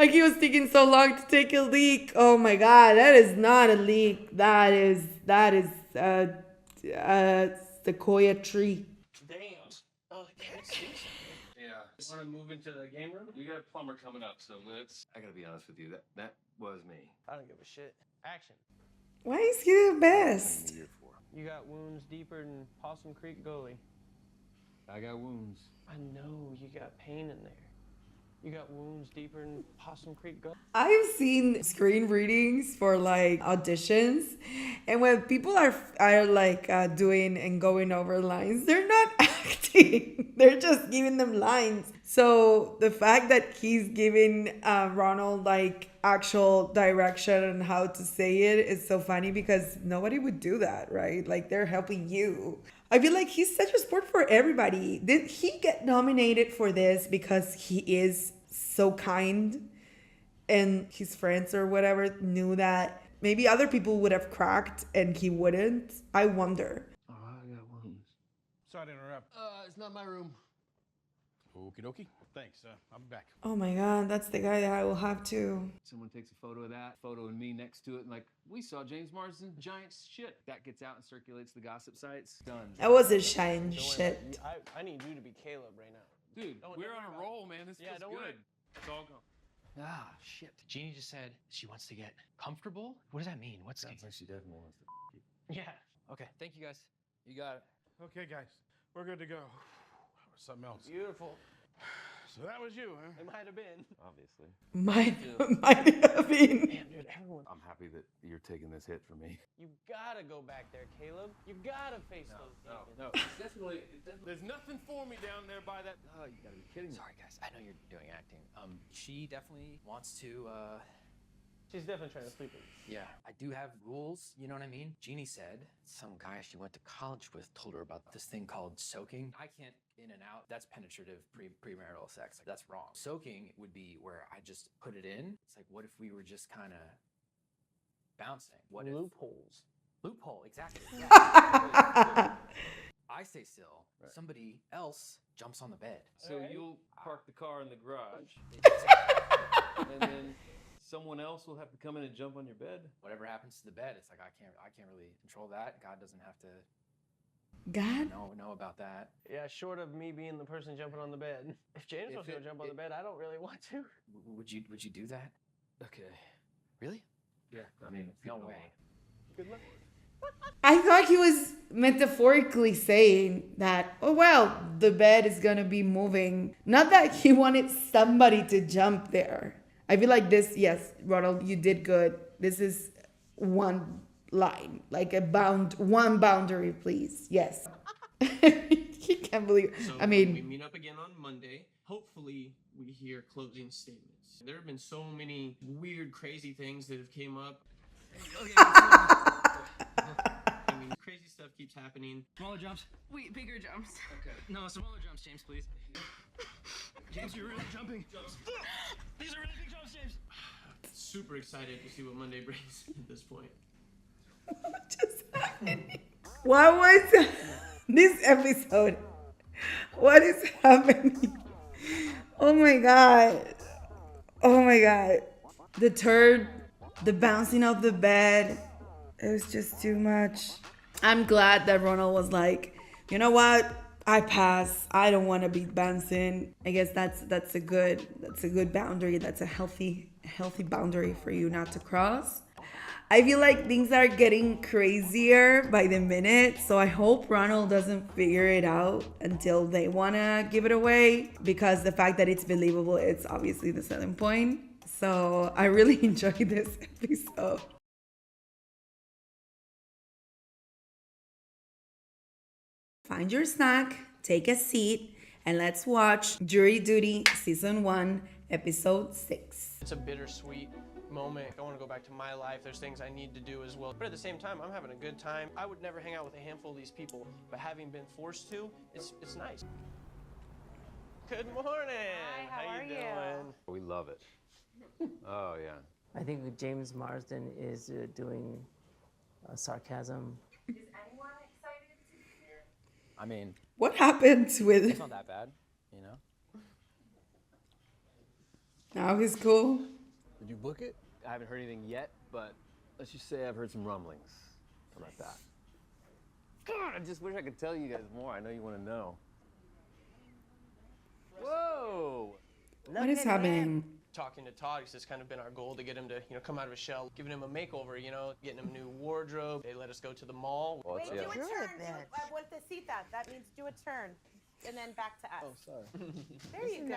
he was taking so long to take a leak. Oh my god, that is not a leak. That is sequoia tree. Damn. Oh, yeah. Want to move into the game room? We got a plumber coming up, so let's... I gotta be honest with you, that was me. I don't give a shit. Action. Why is he the best? You got wounds deeper than Possum Creek Gully. I got wounds. I know you got pain in there. You got wounds deeper than Possum Creek Gully. I've seen screen readings for like auditions, and when people are like doing and going over lines, they're not acting. They're just giving them lines. So the fact that he's giving Ronald like actual direction on how to say it is so funny, because nobody would do that, right? Like, they're helping you. I feel like he's such a sport for everybody. Did he get nominated for this because he is so kind and his friends or whatever knew that maybe other people would have cracked and he wouldn't? I wonder. Oh, I got wounds. Sorry to interrupt. It's not my room. Okie dokie. Thanks. I'll be back. Oh my god, that's the guy that I will have to. Someone takes a photo of that, photo and me next to it, and like, we saw James Marsden, giant shit. That gets out and circulates the gossip sites. Done. That was a shine shit. I need you to be Caleb right now. Dude, we're on a roll, man. This feels good. It's all gone. Ah, shit. Jeannie just said she wants to get comfortable? What does that mean? What's Sounds like she definitely wants to Yeah. Okay, thank you guys. You got it. Okay, guys. We're good to go. Something else. Beautiful. So that was you, huh? It might have been. Obviously. Might have been. Damn, dude, everyone. I'm happy that you're taking this hit for me. You gotta go back there, Caleb. You gotta face those demons. No, definitely. There's nothing for me down there by that. Oh, you gotta be kidding me. Sorry, guys. I know you're doing acting. She definitely wants to, She's definitely trying to sleep with you. Yeah, I do have rules, you know what I mean? Jeannie said some guy she went to college with told her about this thing called soaking. I can't in and out. That's penetrative premarital sex. Like, that's wrong. Soaking would be where I just put it in. It's like, what if we were just kind of bouncing? What Loopholes. Loophole, exactly. Yeah. I stay still. Right. Somebody else jumps on the bed. So you'll park the car in the garage, and then someone else will have to come in and jump on your bed. Whatever happens to the bed, it's like I can't really control that. God doesn't have to. God? Know about that. Yeah, short of me being the person jumping on the bed. If James wants to jump on the bed, I don't really want to. Would you do that? Okay. Really? Yeah. I mean, no way. Good luck. I thought he was metaphorically saying that, oh well, the bed is gonna be moving. Not that he wanted somebody to jump there. I feel like this, yes, Ronald, you did good. This is one line, like one boundary, please. Yes. He can't believe it. So I mean, we meet up again on Monday. Hopefully we hear closing statements. There have been so many weird, crazy things that have came up. I mean, crazy stuff keeps happening. Smaller jumps. Wait, bigger jumps. Okay. No, smaller jumps, James, please. James, you're really jumping. These are really big jumps, James. Super excited to see what Monday brings at this point. what just happened? What was this episode? What is happening? Oh my god. Oh my god. The turd, the bouncing off the bed. It was just too much. I'm glad that Ronald was like, you know what? I pass. I don't want to be bouncing. I guess that's a good boundary. That's a healthy boundary for you not to cross. I feel like things are getting crazier by the minute, so I hope Ronald doesn't figure it out until they want to give it away, because the fact that it's believable, it's obviously the selling point. So I really enjoyed this episode. Find your snack, take a seat, and let's watch Jury Duty Season 1, Episode 6. It's a bittersweet moment. I want to go back to my life. There's things I need to do as well. But at the same time, I'm having a good time. I would never hang out with a handful of these people, but having been forced to, it's nice. Good morning. Hi, how are you you? doing? We love it. Oh, yeah. I think James Marsden is doing sarcasm. Is anyone excited to be here? I mean, What happened with... it's not that bad, you know? Now he's cool. Did you book it? I haven't heard anything yet, but let's just say I've heard some rumblings. How about that? God, I just wish I could tell you guys more. I know you want to know. Whoa! What is happening? Talking to Todd, because it's kind of been our goal to get him to, come out of his shell, giving him a makeover, getting him a new wardrobe. They let us go to the mall. Well, Wait, do a turn. I want to see that. That means do a turn. And then back to us. Oh, sorry. There you go.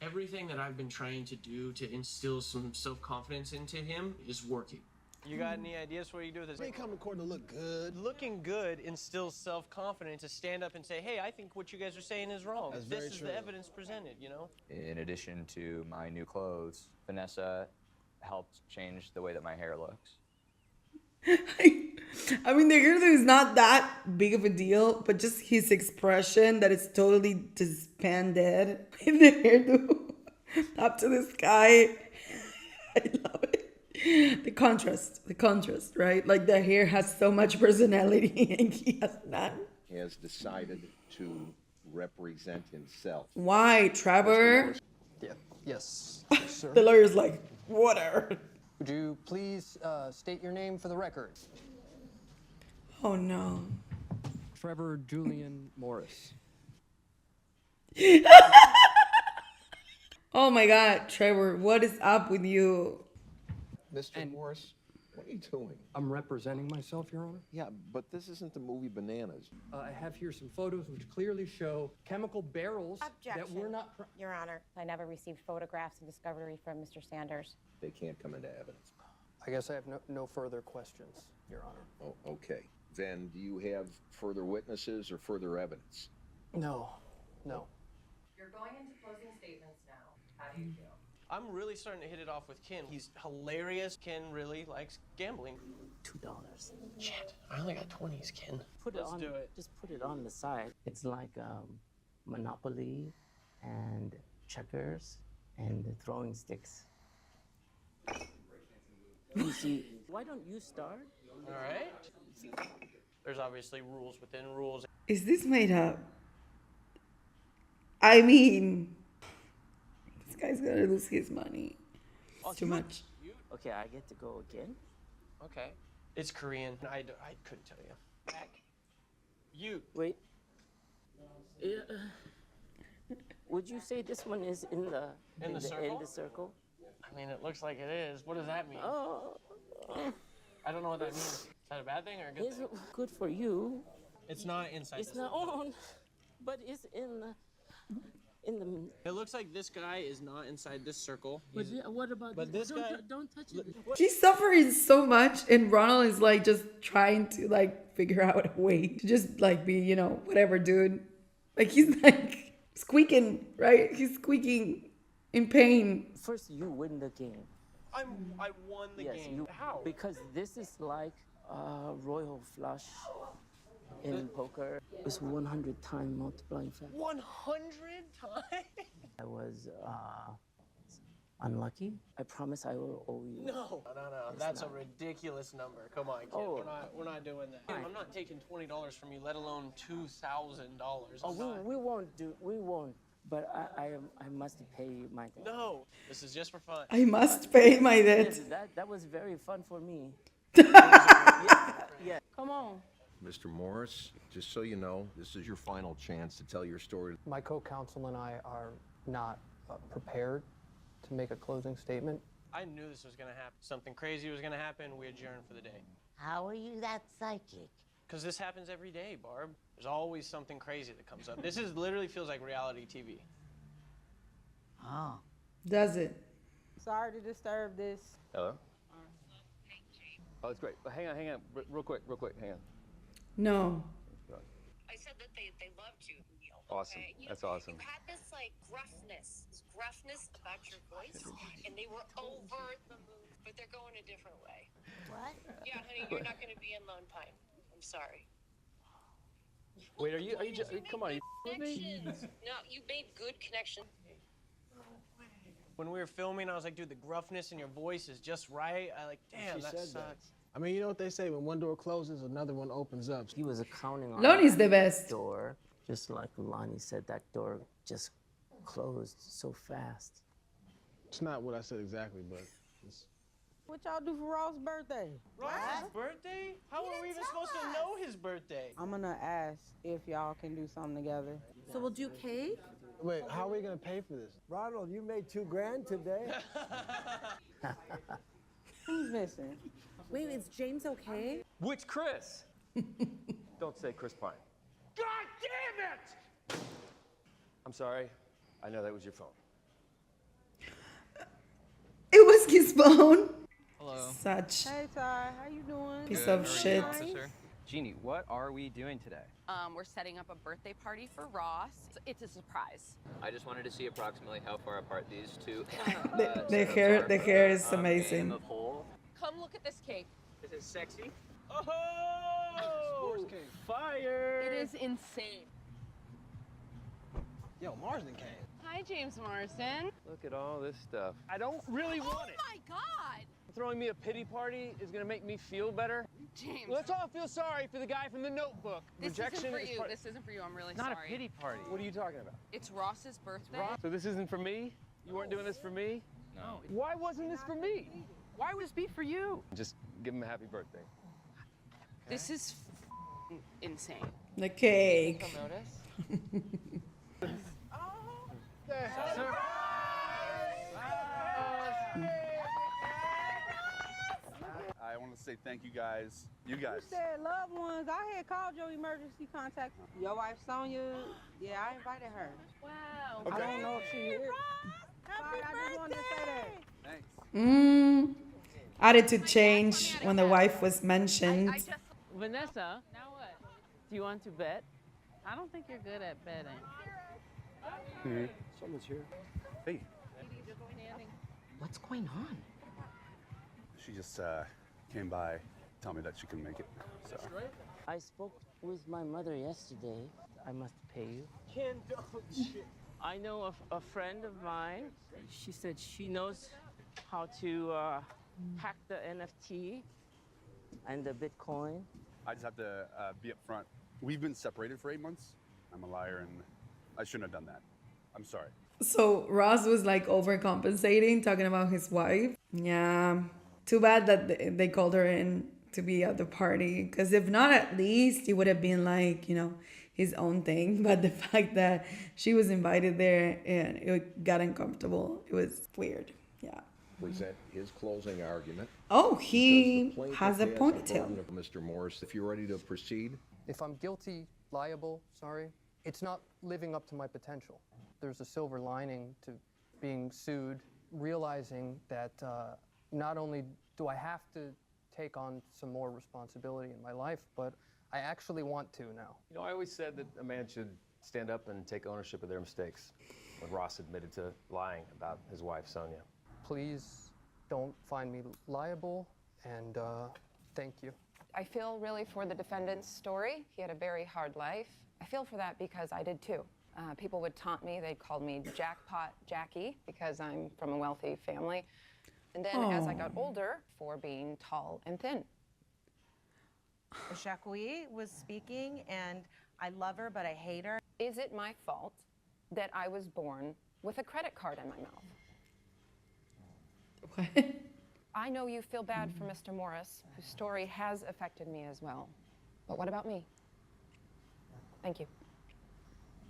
Everything that I've been trying to do to instill some self-confidence into him is working. You got any ideas for what you do with this? They come to court to look good. Looking good instills self-confidence to stand up and say, hey, I think what you guys are saying is wrong. That's This very is true. the evidence presented, In addition to my new clothes, Vanessa helped change the way that my hair looks. I mean, the hairdo is not that big of a deal, but just his expression that is totally disbanded with the hairdo up to the sky. I love it. The contrast, right? Like the hair has so much personality and he has none. He has decided to represent himself. Why, Trevor? Yeah. Yes, sir. The lawyer's like, whatever. Would you please state your name for the record? Oh no. Trevor Julian Morris. Oh my God, Trevor, what is up with you? Mr. Morris, what are you doing? I'm representing myself, Your Honor. Yeah, but this isn't the movie Bananas. I have here some photos which clearly show chemical barrels that were not... Your Honor, I never received photographs of discovery from Mr. Sanders. They can't come into evidence. I guess I have no further questions, Your Honor. Oh, okay. Then do you have further witnesses or further evidence? No. You're going into closing statements now. How do you feel? I'm really starting to hit it off with Ken. He's hilarious. Ken really likes gambling. $2. Shit, I only got 20s, Ken. Let's do it. Just put it on the side. It's like Monopoly and checkers and the throwing sticks. You see, why don't you start? All right. There's obviously rules within rules. Is this made up? I mean, this guy's gonna lose his money. It's too much. Okay, I get to go again? Okay. It's Korean. I couldn't tell you. Back. You. Wait. Would you say this one is in the circle? I mean, it looks like it is. What does that mean? Oh. I don't know what that means. Is that a bad thing or a good It's thing? good for you. It's not inside. It's not on, but it's in the. It looks like this guy is not inside this circle. But what about this guy? Don't touch it. She's suffering so much, and Ronald is like just trying to like figure out a way to just like be, whatever, dude. Like he's like squeaking, right? He's squeaking in pain. First, you win the game. I won the game. How? Because this is like a royal flush in poker. It's 100-time multiplying factor. 100 times? I was unlucky. I promise I will owe you. No. It's That's not. a ridiculous number. Come on, kid. Oh. We're not doing that. I'm not taking $20 from you, let alone $2,000. Oh, we won't. But I must pay you my debt. No, this is just for fun. I must pay my debt. That was very fun for me. Yeah. Come on. Mr. Morris, just so you know, this is your final chance to tell your story. My co-counsel and I are not prepared to make a closing statement. I knew this was gonna happen. Something crazy was gonna happen. We adjourned for the day. How are you that psychic? Because this happens every day, Barb. There's always something crazy that comes up. This is literally feels like reality TV. Oh. Does it? Sorry to disturb this. Hello? Oh, it's great. But hang on. Real quick, hang on. No. I said that they loved you, Neil. Awesome. Okay? That's awesome. You had this like gruffness about your voice, and they were over the moon, but they're going a different way. What? Yeah, honey, you're not going to be in Lone Pine. I'm sorry. Wait, are you come on, are you with me? No, you made good connections. When we were filming, I was like, dude, the gruffness in your voice is just right. I like, damn, She that said sucks. that. I mean, you know what they say, when one door closes, another one opens up. He was counting on Lonnie's the best. door. Just like Lonnie said, that door just closed so fast. It's not what I said exactly, but it's... What y'all do for Ross' birthday? Ross's birthday? How are we even supposed to know his birthday? I'm gonna ask if y'all can do something together. So we'll do cake? Wait, how are we gonna pay for this? Ronald, you made $2,000 today. Who's missing? Wait, is James okay? Which Chris? Don't say Chris Pine. God damn it! I'm sorry. I know that was your phone. It was his phone. Hello. Such Hey, Ty, how you doing? piece of shit. Jeannie, what are we doing today? We're setting up a birthday party for Ross. It's a surprise. I just wanted to see approximately how far apart these two The hair is amazing. game of hole. Come look at this cake. This is sexy. Oh! Fire! It is insane. Yo, Marsden came. Hi, James Marsden. Look at all this stuff. I don't really want it. Oh my God! Throwing me a pity party is gonna make me feel better. James. Let's all feel sorry for the guy from the Notebook. This Rejection isn't for is you. part- This isn't for you. I'm really Not sorry. a pity party. What are you talking about? It's Ross's birthday. So this isn't for me? You weren't doing this for me? No. Why wasn't this for me? Why would this be for you? Just give him a happy birthday. This is insane. The cake. You'll notice. I want to say thank you guys. You guys. You said loved ones. I had called your emergency contact. Your wife Sonia, yeah, I invited her. Wow. I don't know if she here. Sorry, I just wanted to say that. Thanks. Attitude change when the wife was mentioned. Vanessa, now what? Do you want to bet? I don't think you're good at betting. Someone's here. Hey. What's going on? She just came by, tell me that she couldn't make it. So. I spoke with my mother yesterday. I must pay you. Ken, don't shit. I know a friend of mine. She said she knows how to hack the NFT and the Bitcoin. I just have to be up front. We've been separated for 8 months. I'm a liar and I shouldn't have done that. I'm sorry. So Ross was like overcompensating, talking about his wife. Yeah. Too bad that they called her in to be at the party. Because if not, at least it would have been like, you know, his own thing. But the fact that she was invited there and it got uncomfortable, it was weird. Yeah. Was that his closing argument? Oh, he Because the plaintiff has a the ponytail. burden of Mr. Morris, if you're ready to proceed. If I'm guilty, liable, sorry, it's not living up to my potential. There's a silver lining to being sued, realizing that not only do I have to take on some more responsibility in my life, but I actually want to now. You know, I always said that a man should stand up and take ownership of their mistakes. When Ross admitted to lying about his wife, Sonia. Please don't find me liable, and thank you. I feel really for the defendant's story. He had a very hard life. I feel for that because I did too. People would taunt me. They called me Jackpot Jackie because I'm from a wealthy family. And then as I got older, for being tall and thin. Jacqueline was speaking, and I love her, but I hate her. Is it my fault that I was born with a credit card in my mouth? What? I know you feel bad for Mr. Morris, whose story has affected me as well. But what about me? Thank you.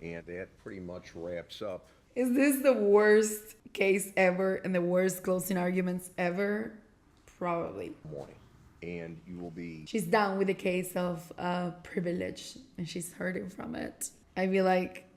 And that pretty much wraps up. Is this the worst case ever and the worst closing arguments ever? Probably. Morning. And you will be... She's down with the case of privilege, and she's hurting from it. I feel like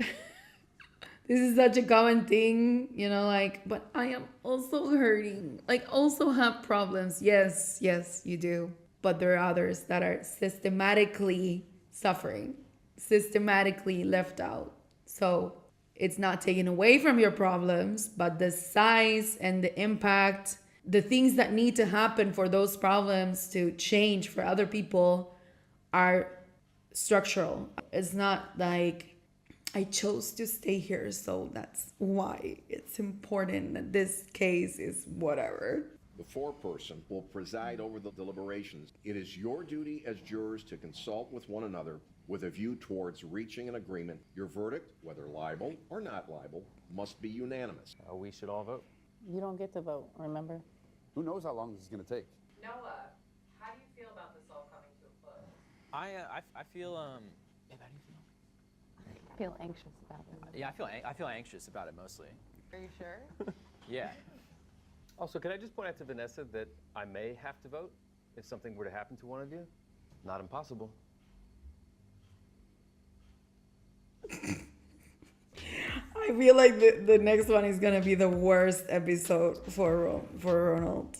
this is such a common thing, you know, like, but I am also hurting. Like, also have problems. Yes, you do. But there are others that are systematically suffering, systematically left out. So it's not taken away from your problems, but the size and the impact, the things that need to happen for those problems to change for other people are structural. It's not like I chose to stay here, so that's why it's important that this case is whatever. The foreperson will preside over the deliberations. It is your duty as jurors to consult with one another with a view towards reaching an agreement. Your verdict, whether liable or not liable, must be unanimous. We should all vote. You don't get to vote, remember? Who knows how long this is going to take? Noah, how do you feel about this all coming to a close? I feel babe, how do you feel? I feel anxious about it. Yeah, I feel anxious about it mostly. Are you sure? Yeah. Also, can I just point out to Vanessa that I may have to vote if something were to happen to one of you? Not impossible. I feel like the next one is gonna be the worst episode for Ronald.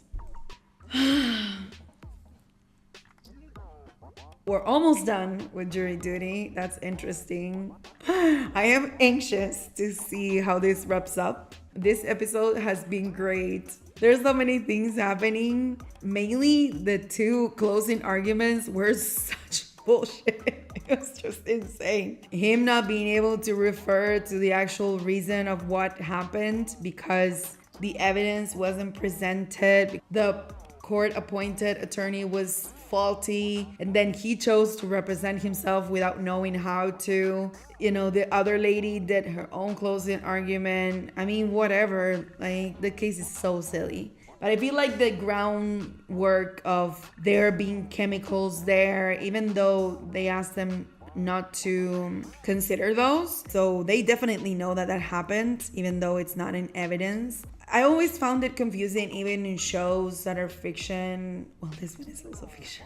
We're almost done with jury duty. That's interesting. I am anxious to see how this wraps up. This episode has been great. There's so many things happening. Mainly the two closing arguments were such bullshit. It was just insane. Him not being able to refer to the actual reason of what happened because the evidence wasn't presented. The court-appointed attorney was faulty, and then he chose to represent himself without knowing how to. You know, the other lady did her own closing argument. I mean, whatever. Like, the case is so silly. But I feel like the groundwork of there being chemicals there, even though they asked them not to consider those. So they definitely know that happened, even though it's not in evidence. I always found it confusing, even in shows that are fiction. Well, this one is also fiction.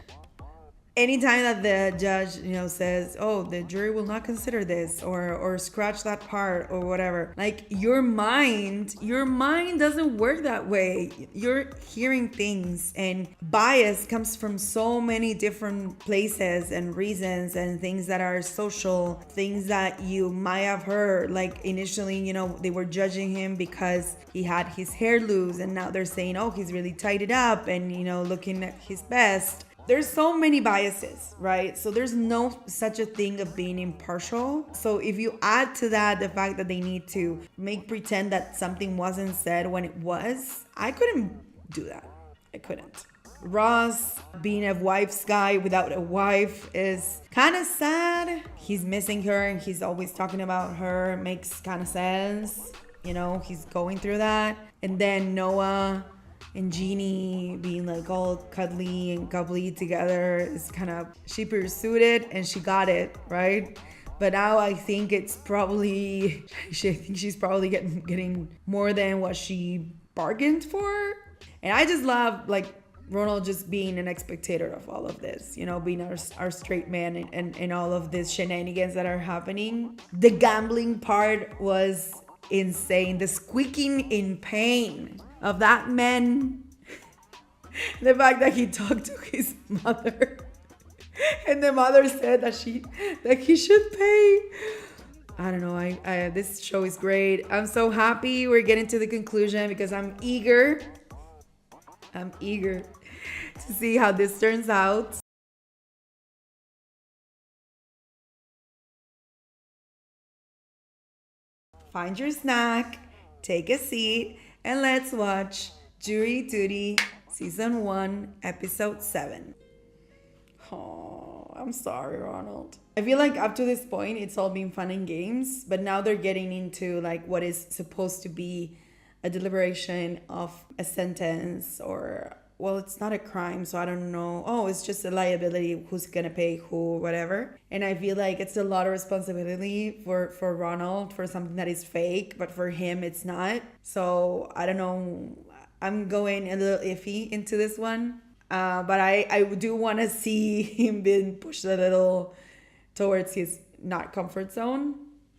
Anytime that the judge, you know, says, oh, the jury will not consider this or scratch that part or whatever. Like, your mind doesn't work that way. You're hearing things, and bias comes from so many different places and reasons and things that are social, things that you might have heard. Like, initially, you know, they were judging him because he had his hair loose, and now they're saying, oh, he's really tied it up and, you know, looking at his best. There's so many biases, right? So there's no such a thing of being impartial. So if you add to that the fact that they need to pretend that something wasn't said when it was, I couldn't do that. I couldn't. Ross being a wife's guy without a wife is kind of sad. He's missing her and he's always talking about her. Makes kind of sense. You know, he's going through that. And then Noah and Jeannie being like all cuddly and gubbly together is kind of, she pursued it and she got it, right? But now I think it's probably, she's probably getting more than what she bargained for. And I just love like Ronald just being an spectator of all of this, you know, being our straight man and all of these shenanigans that are happening. The gambling part was insane. The squeaking in pain of that man. The fact that he talked to his mother and the mother said that he should pay. I don't know. I this show is great. I'm so happy we're getting to the conclusion because I'm eager to see how this turns out. find your snack, take a seat, and let's watch Jury Duty Season 1, Episode 7. Oh, I'm sorry, Ronald. I feel like up to this point, it's all been fun and games, but now they're getting into like what is supposed to be a deliberation of a sentence, or, well, it's not a crime, so I don't know. Oh, it's just a liability, who's gonna pay who, whatever. And I feel like it's a lot of responsibility for Ronald for something that is fake, but for him, it's not. So I don't know. I'm going a little iffy into this one. But I do want to see him being pushed a little towards his not comfort zone,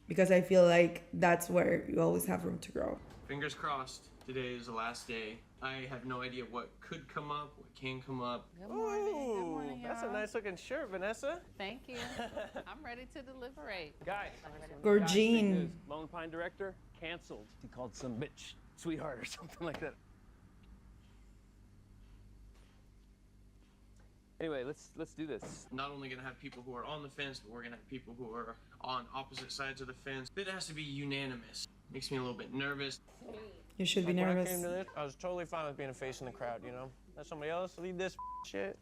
because I feel like that's where you always have room to grow. Fingers crossed. Today is the last day. I have no idea what could come up, what can come up. Good morning. Good morning, That's a y'all. nice looking shirt, Vanessa. Thank you. I'm ready to deliberate. Guys. Gorgine. Lone Pine director canceled. He called some bitch sweetheart or something like that. Anyway, let's do this. Not only gonna have people who are on the fence, but we're gonna have people who are on opposite sides of the fence. It has to be unanimous. Makes me a little bit nervous. You should be When I nervous. came to this, I was totally fine with being a face in the crowd, you know? Let somebody else lead this shit.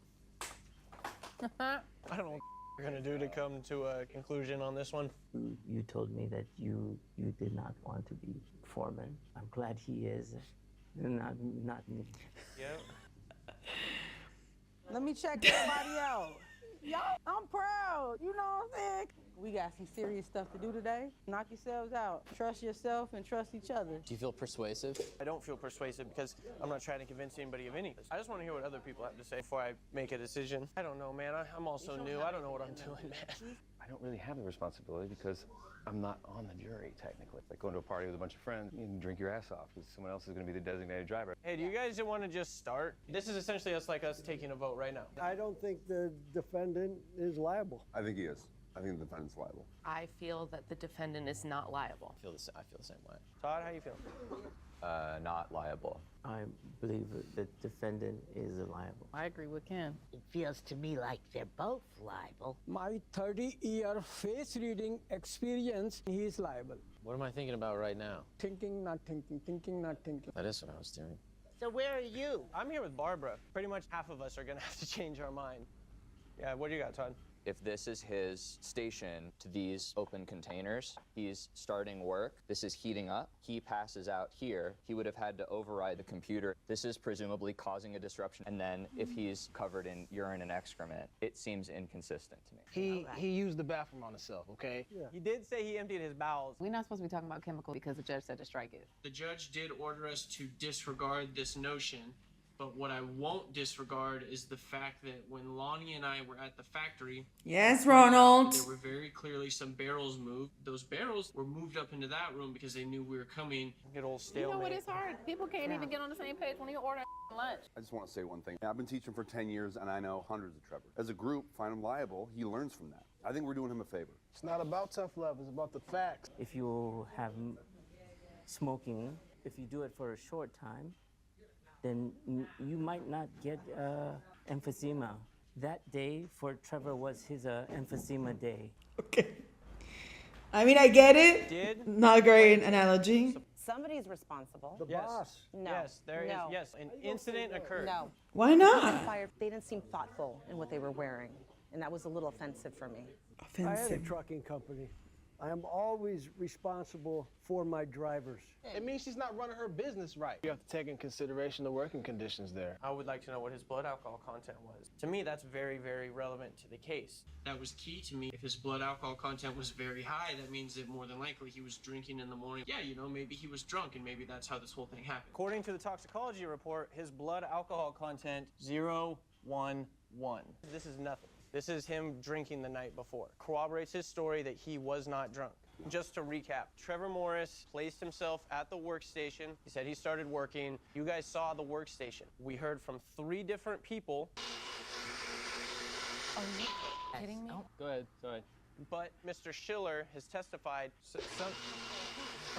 I don't know what you're gonna do to come to a conclusion on this one. You told me that you did not want to be foreman. I'm glad he is, not me. Yep. Let me check everybody out. Y'all, I'm proud. You know what I'm saying? We got some serious stuff to do today. Knock yourselves out. Trust yourself and trust each other. Do you feel persuasive? I don't feel persuasive because I'm not trying to convince anybody of anything. I just want to hear what other people have to say before I make a decision. I don't know, man. I'm also new. I don't know what I'm doing, man. I don't really have the responsibility because I'm not on the jury, technically. Like going to a party with a bunch of friends, you can drink your ass off because someone else is going to be the designated driver. Hey, do you guys want to just start? This is essentially us taking a vote right now. I don't think the defendant is liable. I think he is. I think the defendant's liable. I feel that the defendant is not liable. I feel the same way. Todd, how you feel? Not liable. I believe the defendant is liable. I agree with Ken. It feels to me like they're both liable. My 30-year face reading experience, he is liable. What am I thinking about right now? Thinking, not thinking, thinking, not thinking. That is what I was doing. So where are you? I'm here with Barbara. Pretty much half of us are gonna have to change our mind. Yeah, what do you got, Todd? If this is his station to these open containers, he's starting work, this is heating up, he passes out here, he would have had to override the computer. This is presumably causing a disruption. And then if he's covered in urine and excrement, it seems inconsistent to me. He used the bathroom on himself, okay? Yeah. He did say he emptied his bowels. We're not supposed to be talking about chemical because the judge said to strike it. The judge did order us to disregard this notion, but what I won't disregard is the fact that when Lonnie and I were at the factory... Yes, Ronald. There were very clearly some barrels moved. Those barrels were moved up into that room because they knew we were coming. Good old stalemate. You know what, it's hard. People can't even get on the same page when you order lunch. I just want to say one thing. I've been teaching for 10 years, and I know hundreds of Trevor. As a group, find him liable. He learns from that. I think we're doing him a favor. It's not about tough love. It's about the facts. If you have smoking, if you do it for a short time, then you might not get emphysema. That day for Trevor was his emphysema day. Okay. I mean, I get it. Not a great analogy. Somebody's responsible. The boss. No. Yes, there is. Yes, an incident occurred. No. Why not? They didn't seem thoughtful in what they were wearing, and that was a little offensive for me. I had a trucking company. I am always responsible for my drivers. It means she's not running her business right. You have to take in consideration the working conditions there. I would like to know what his blood alcohol content was. To me, that's very, very relevant to the case. That was key to me. If his blood alcohol content was very high, that means that more than likely he was drinking in the morning. Yeah, you know, maybe he was drunk, and maybe that's how this whole thing happened. According to the toxicology report, his blood alcohol content 011. This is nothing. This is him drinking the night before. Corroborates his story that he was not drunk. Just to recap, Trevor Morris placed himself at the workstation. He said he started working. You guys saw the workstation. We heard from 3 different people. Are you kidding me? Go ahead, sorry. But Mr. Schiller has testified. Oh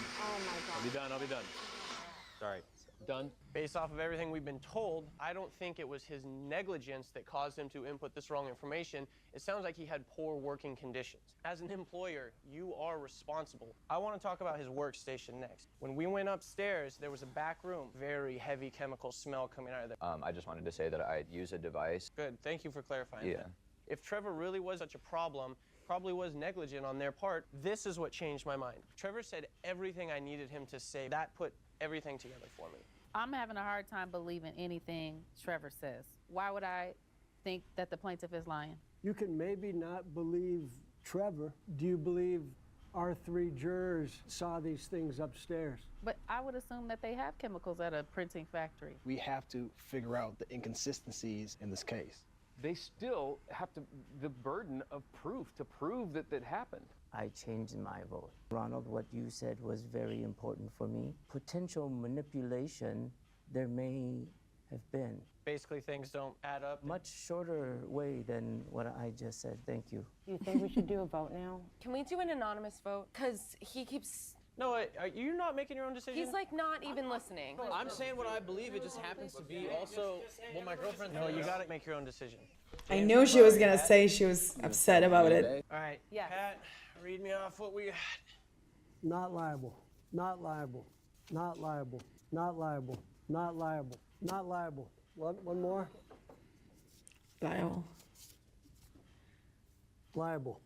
my God. I'll be done. Sorry. Done. Based off of everything we've been told, I don't think it was his negligence that caused him to input this wrong information. It sounds like he had poor working conditions. As an employer, you are responsible. I want to talk about his workstation next. When we went upstairs, there was a back room, very heavy chemical smell coming out of there. I just wanted to say that I use a device. Good, thank you for clarifying Yeah. that. If Trevor really was such a problem, probably was negligent on their part, this is what changed my mind. Trevor said everything I needed him to say. That put everything together for me. I'm having a hard time believing anything Trevor says. Why would I think that the plaintiff is lying? You can maybe not believe Trevor. Do you believe our 3 jurors saw these things upstairs? But I would assume that they have chemicals at a printing factory. We have to figure out the inconsistencies in this case. They still have the burden of proof to prove that that happened. I changed my vote. Ronald, what you said was very important for me. Potential manipulation there may have been. Basically, things don't add up. Much shorter way than what I just said. Thank you. Do you think we should do a vote now? Can we do an anonymous vote? Because he keeps... No, are you not making your own decision? He's like not even listening. I'm saying what I believe. It just happens to be also what my girlfriend No, thinks. you gotta make your own decision. I knew she was gonna say she was upset about it. All right, Pat, read me off what we got. Not liable. Not liable. Not liable. Not liable. Not liable. Not liable. One more. Liable. Liable.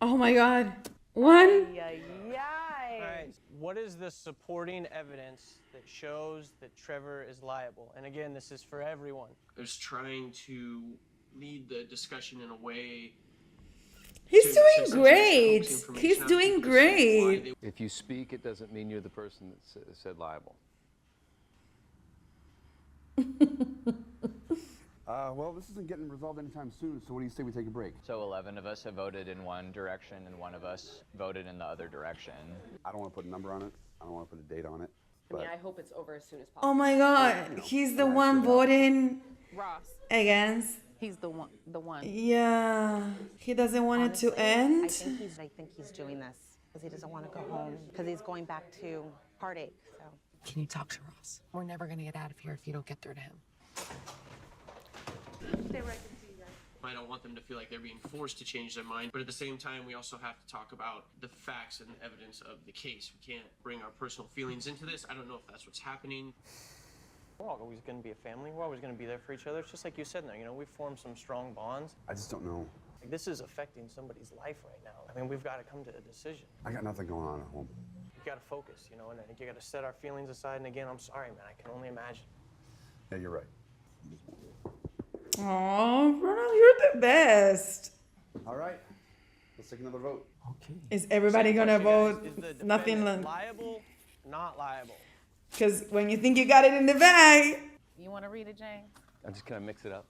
Oh my God. One. All right, what is the supporting evidence that shows that Trevor is liable? And again, this is for everyone. I was trying to lead the discussion in a way. He's doing great. He's doing great. If you speak, it doesn't mean you're the person that said liable. Well, this isn't getting resolved anytime soon, so what do you say we take a break? So 11 of us have voted in one direction and one of us voted in the other direction. I don't want to put a number on it. I don't want to put a date on it. I mean, I hope it's over as soon as possible. Oh my God. He's the one voting Ross. against. He's the one. Yeah. He doesn't want it to end. I think he's doing this because he doesn't want to go home, because he's going back to heartache. So. Can you talk to Ross? We're never going to get out of here if you don't get through to him. I don't want them to feel like they're being forced to change their mind, but at the same time, we also have to talk about the facts and evidence of the case. We can't bring our personal feelings into this. I don't know if that's what's happening. We're always going to be a family. We're always going to be there for each other. It's just like you said there, you know, we've formed some strong bonds. I just don't know. Like, this is affecting somebody's life right now. I mean, we've got to come to a decision. I got nothing going on at home. You got to focus, you know, and you got to set our feelings aside. And again, I'm sorry, man. I can only imagine. Yeah, you're right. Oh, Ronald, you're the best. All right. Let's take another vote. Okay. Is everybody gonna vote? Is the Nothing defendant like. liable, not liable? Because when you think you got it in the bag. You want to read it, James? I'm just gonna mix it up.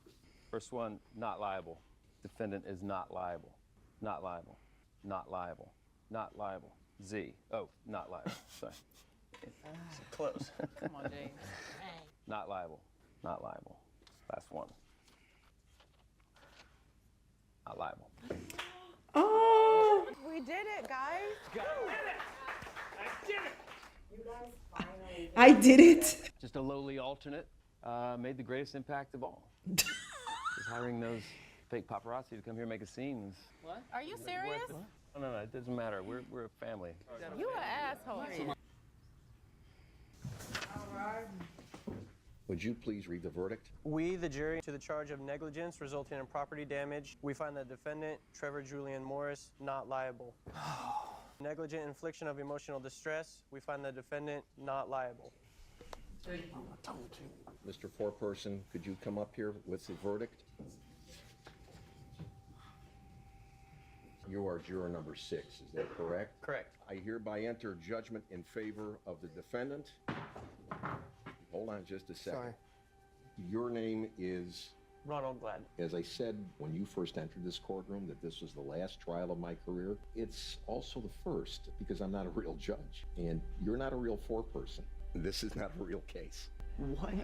First one, not liable. Defendant is not liable. Not liable. Not liable. Not liable. Z. Oh, not liable. Sorry. Close. Come on, James. Not liable. Not liable. Last one. Not liable. Oh. We did it, guys. I did it. Just a lowly alternate made the greatest impact of all. Just hiring those fake paparazzi to come here and make a scene. What? Are you serious? No, it doesn't matter. We're a family. You an asshole. Would you please read the verdict? We, the jury, to the charge of negligence resulting in property damage, we find the defendant, Trevor Julian Morris, not liable. Negligent infliction of emotional distress, we find the defendant not liable. Mr. Foreperson, could you come up here with the verdict? You are juror number 6, is that correct? Correct. I hereby enter judgment in favor of the defendant. Hold on just a second. Sorry. Your name is? Ronald Gladden. As I said when you first entered this courtroom that this was the last trial of my career, it's also the first because I'm not a real judge and you're not a real foreperson. This is not a real case. What?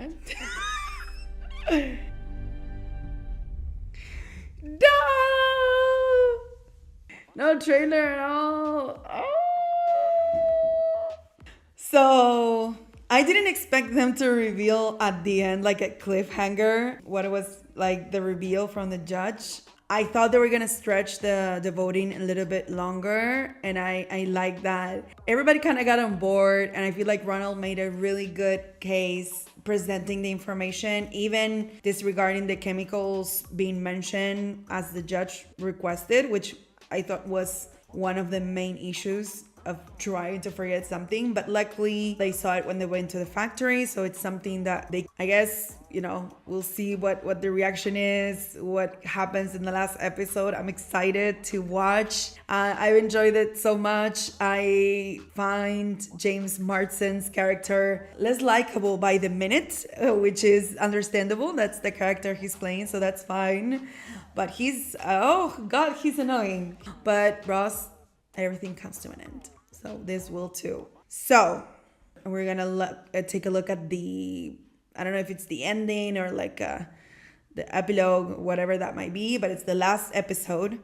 No trailer at all. Oh. So I didn't expect them to reveal at the end, like a cliffhanger, what it was like the reveal from the judge. I thought they were gonna stretch the voting a little bit longer, and I like that. Everybody kind of got on board, and I feel like Ronald made a really good case presenting the information, even disregarding the chemicals being mentioned as the judge requested, which I thought was one of the main issues of trying to forget something. But luckily they saw it when they went to the factory, so it's something that they, I guess, you know, we'll see what the reaction is, what happens in the last episode. I'm excited to watch. I've enjoyed it so much. I find James Marsden's character less likable by the minute, which is understandable. That's the character he's playing, so that's fine. But he's, oh God, he's annoying. But Ross, everything comes to an end. So this will too. So we're gonna take a look at the, I don't know if it's the ending or like the epilogue, whatever that might be, but it's the last episode.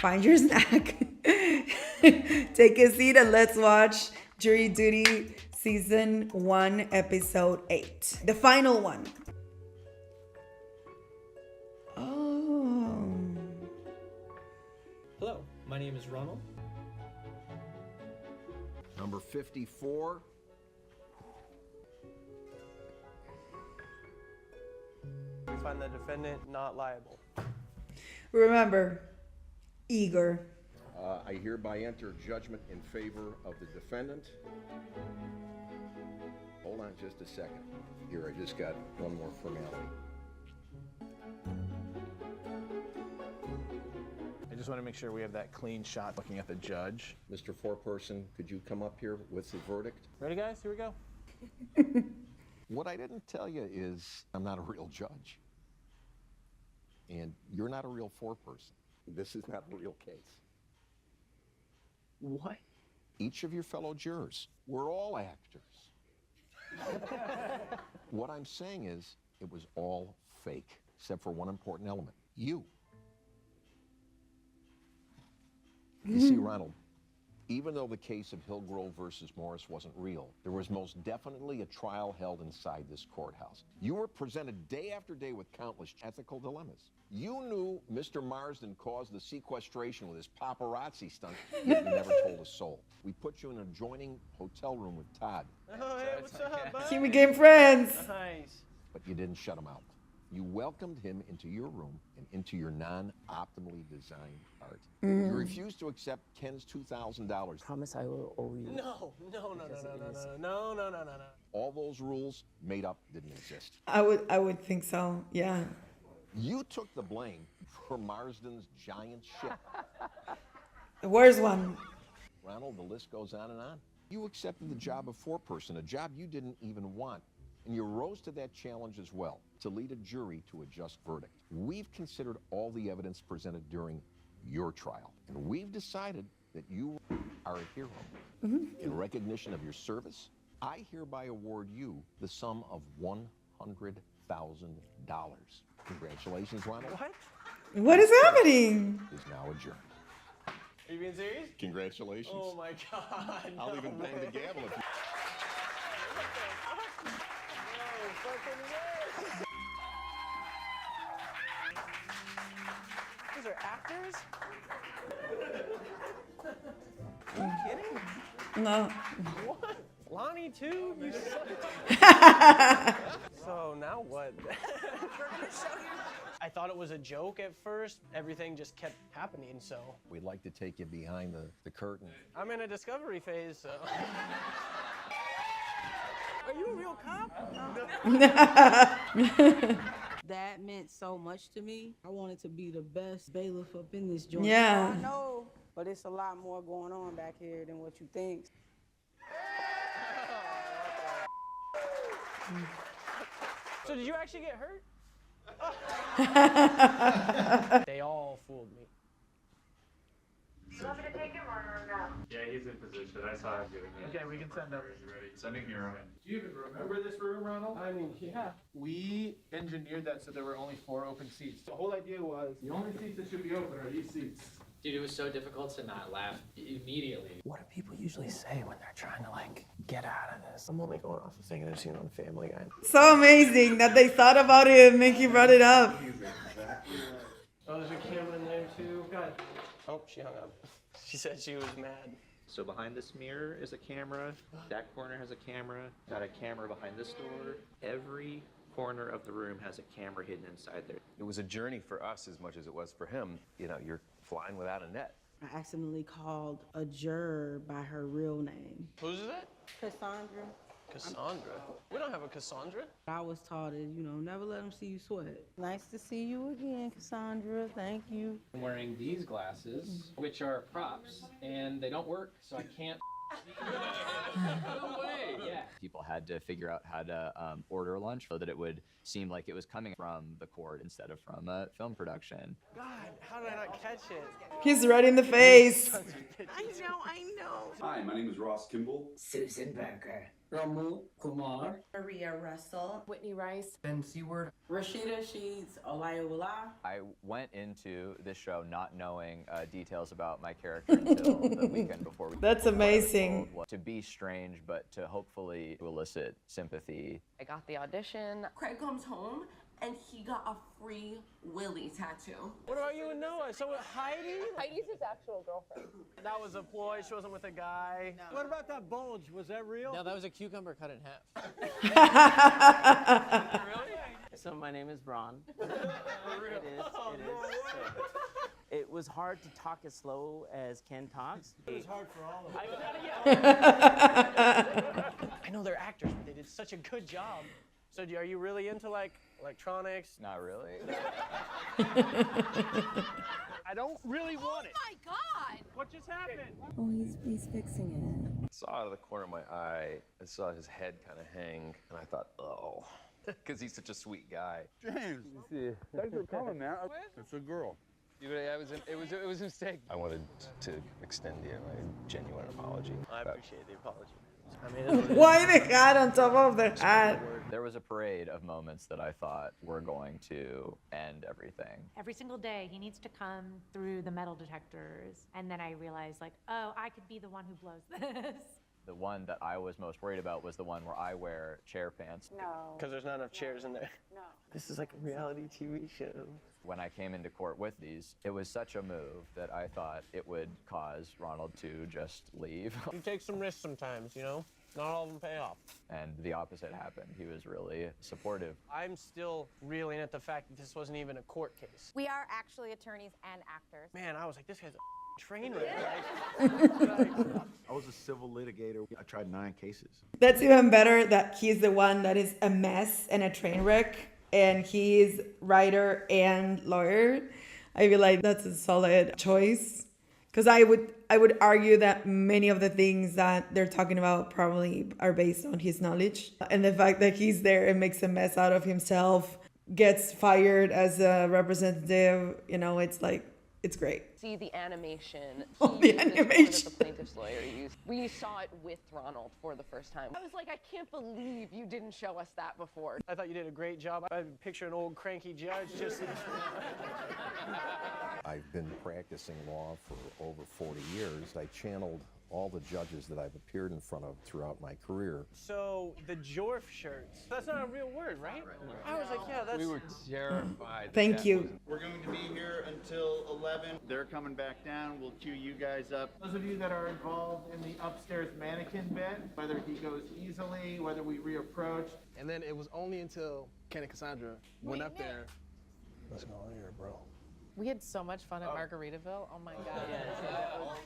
Find your snack, take a seat, and let's watch Jury Duty Season 1, Episode 8. The final one. Oh. Hello, my name is Ronald. Number 54. We find the defendant not liable. Remember, eager. I hereby enter judgment in favor of the defendant. Hold on just a second. Here, I just got one more formality. I just want to make sure we have that clean shot looking at the judge. Mr. Foreperson, could you come up here with the verdict? Ready, guys? Here we go. What I didn't tell you is I'm not a real judge. And you're not a real foreperson. This is not a real case. What? Each of your fellow jurors, we're all actors. What I'm saying is, it was all fake, except for one important element, you. You see, Ronald, even though the case of Hillgrove versus Morris wasn't real, there was most definitely a trial held inside this courthouse. You were presented day after day with countless ethical dilemmas. You knew Mr. Marsden caused the sequestration with his paparazzi stunt, yet you never told a soul. We put you in an adjoining hotel room with Todd. Oh, hey, what's up, bud? We became friends. Nice. But you didn't shut him out. You welcomed him into your room and into your non-optimally designed art. You refused to accept Ken's $2,000. Promise I will owe you. No. All those rules made up didn't exist. I would think so, yeah. You took the blame for Marsden's giant ship. Where's one? Ronald, the list goes on and on. You accepted the job of foreperson, a job you didn't even want. And you rose to that challenge as well, to lead a jury to a just verdict. We've considered all the evidence presented during your trial, and we've decided that you are a hero. In recognition of your service, I hereby award you the sum of $100,000. Congratulations, Ronald. What is happening? Is now adjourned. Are you being serious? Congratulations. Oh my God. I'll even bang the gavel if you... These are actors? Are you kidding? No. What? Lonnie too? You So now what? I thought it was a joke at first. Everything just kept happening, so. We'd like to take you behind the curtain. I'm in a discovery phase, so. Are you a real cop? No. That meant so much to me. I wanted to be the best bailiff up in this joint. Yeah. I know, but it's a lot more going on back here than what you think. So did you actually get hurt? They all fooled me. You want me to take him or no? Yeah, he's in position. I saw him doing it. Okay, we can send him. Sending hero. Do you even remember this room, Ronald? I mean, yeah. We engineered that so there were only 4 open seats. The whole idea was the only seats that should be open are these seats. Dude, it was so difficult to not laugh immediately. What do people usually say when they're trying to like get out of this? I'm only going off of things I've seen on Family Guy. So amazing that they thought about it and Mickey brought it up. Oh, there's a camera in there too. God. Oh, she hung up. She said she was mad. So behind this mirror is a camera. That corner has a camera. Got a camera behind this door. Every corner of the room has a camera hidden inside there. It was a journey for us as much as it was for him. You know, you're flying without a net. I accidentally called a juror by her real name. Who's that? Cassandra. Cassandra? We don't have a Cassandra. I was taught it, never let them see you sweat. Nice to see you again, Cassandra. Thank you. I'm wearing these glasses, which are props, and they don't work, so I can't. No way! Yeah. People had to figure out how to order lunch so that it would seem like it was coming from the court instead of from a film production. God, how did I not catch it? He's right in the face. I know. Hi, my name is Ross Kimball. Susan Berger. Ramu Kumar. Maria Russell. Whitney Rice. Ben Seward. Rashida Sheets, Olayola. I went into this show not knowing details about my character until the weekend before we. That's amazing. To be strange, but to hopefully elicit sympathy. I got the audition. Craig comes home and he got a free Willy tattoo. What about you and Noah? So Heidi? Heidi's his actual girlfriend. That was a ploy. She wasn't with a guy. No. What about that bulge? Was that real? No, that was a cucumber cut in half. Really? So my name is Braun. For real? It is. It was hard to talk as slow as Ken talks. It was hard for all of us. I know they're actors, but they did such a good job. So are you really into like electronics? Not really. I don't really want it. Oh my God! What just happened? Oh, he's fixing it. I saw out of the corner of my eye, I saw his head kind of hang, and I thought, oh, because he's such a sweet guy. James, thanks for coming, man. It's a girl. It was a mistake. I wanted to extend you a genuine apology. I appreciate the apology. Why the hat on top of the hat? There was a parade of moments that I thought were going to end everything. Every single day, he needs to come through the metal detectors. And then I realized, oh, I could be the one who blows this. The one that I was most worried about was the one where I wear chair pants. No. Because there's not enough chairs in there. No. This is like a reality TV show. When I came into court with these, it was such a move that I thought it would cause Ronald to just leave. You take some risks sometimes, Not all of them pay off. And the opposite happened. He was really supportive. I'm still reeling at the fact that this wasn't even a court case. We are actually attorneys and actors. Man, I was like, this guy's a train wreck. I was a civil litigator. I tried 9 cases. That's even better that he's the one that is a mess and a train wreck, and he's writer and lawyer. I feel like that's a solid choice. Because I would argue that many of the things that they're talking about probably are based on his knowledge. And the fact that he's there and makes a mess out of himself, gets fired as a representative, it's great. See the animation. The animation. That the plaintiff's lawyer used. We saw it with Ronald for the first time. I was like, I can't believe you didn't show us that before. I thought you did a great job. I picture an old cranky judge just... I've been practicing law for over 40 years. I channeled all the judges that I've appeared in front of throughout my career. So, the Jorf shirts, that's not a real word, right? I was like, yeah, that's... We were terrified. Thank you. We're going to be here until 11. They're coming back down. We'll queue you guys up. Those of you that are involved in the upstairs mannequin bit, whether he goes easily, whether we reapproach. And then it was only until Ken and Cassandra went up there. What's going on here, bro? We had so much fun at Margaritaville. Oh my God.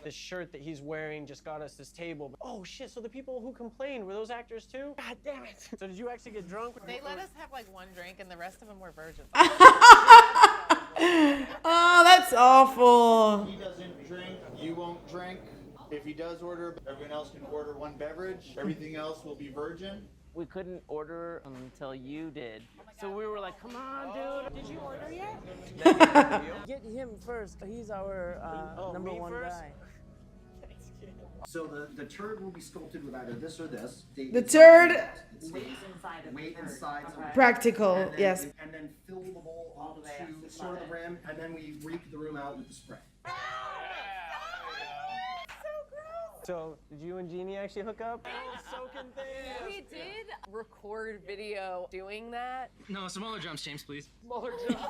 The shirt that he's wearing just got us this table. Oh shit, so the people who complained, were those actors too? God damn it. So did you actually get drunk? They let us have one drink and the rest of them were virgins. Oh, that's awful. If he doesn't drink, you won't drink. If he does order, everyone else can order one beverage. Everything else will be virgin. We couldn't order until you did. So we were like, come on, dude. Did you order yet? Get him first. He's our number one guy. So the turd will be sculpted with either this or this. The turd. Weight inside. Practical, and then, yes. And then fill the bowl up to sort of the rim, and then we reek the room out with the spray. So, did you and Jeannie actually hook up? Soaking things. We did record video doing that. No, smaller jumps, James, please. Smaller jumps.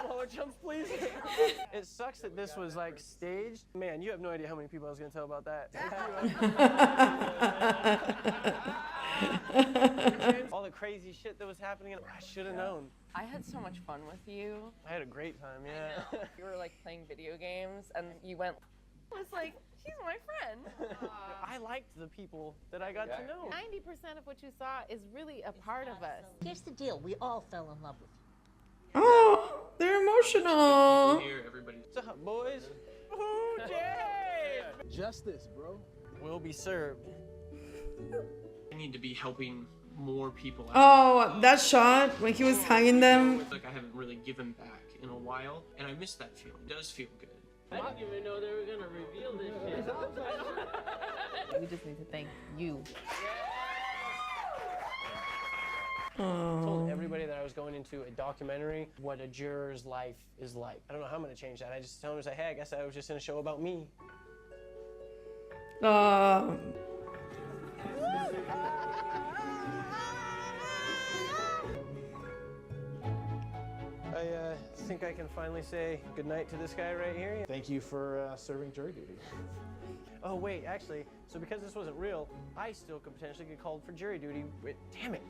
Smaller jumps, please. It sucks that this was like staged. Man, you have no idea how many people I was gonna tell about that. All the crazy shit that was happening, I should have known. I had so much fun with you. I had a great time, yeah. You were like playing video games, and you went. I was like, she's my friend. I liked the people that I got to know. 90% of what you saw is really a part of us. Here's the deal. We all fell in love with you. Oh, they're emotional. Here, everybody. What's up, boys? Ooh, Jay! Justice, bro. Will be served. I need to be helping more people out. Oh, that shot when he was hanging them. Like I haven't really given back in a while, and I miss that feeling. It does feel good. I didn't even know they were gonna reveal this shit. We just need to thank you. I told everybody that I was going into a documentary what a juror's life is like. I don't know how I'm gonna change that. I just tell them, hey, I guess I was just in a show about me. I think I can finally say goodnight to this guy right here. Thank you for serving jury duty. Oh, wait, actually, so because this wasn't real, I still could potentially get called for jury duty. Damn it.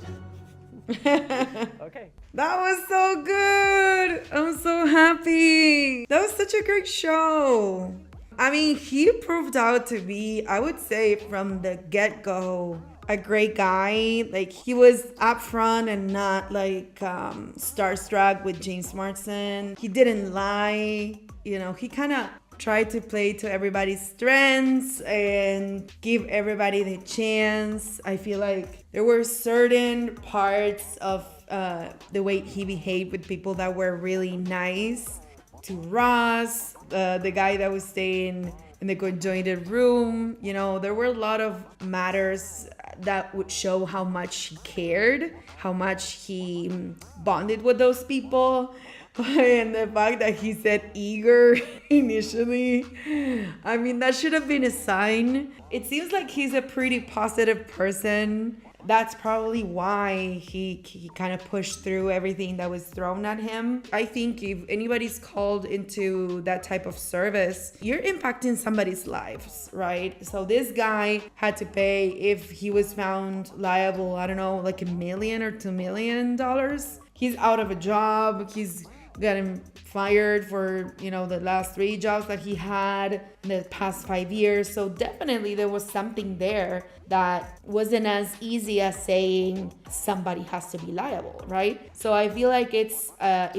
Okay. That was so good. I'm so happy. That was such a great show. I mean, he proved out to be, I would say from the get-go, a great guy. Like, he was upfront and not like starstruck with James Marsden. He didn't lie. You know, he kind of tried to play to everybody's strengths and give everybody the chance. I feel like there were certain parts of the way he behaved with people that were really nice. To Ross, the guy that was staying in the conjoined room, you know, there were a lot of matters that would show how much he cared, how much he bonded with those people. And the fact that he said eager initially, I mean, that should have been a sign. It seems like he's a pretty positive person. That's probably why he kind of pushed through everything that was thrown at him. I think if anybody's called into that type of service, you're impacting somebody's lives, right? So this guy had to pay, if he was found liable, I don't know, like $1 million or $2 million. He's out of a job. He's gotten fired for, you know, the last 3 jobs that he had in the past 5 years. So definitely there was something there that wasn't as easy as saying somebody has to be liable, right? So I feel like it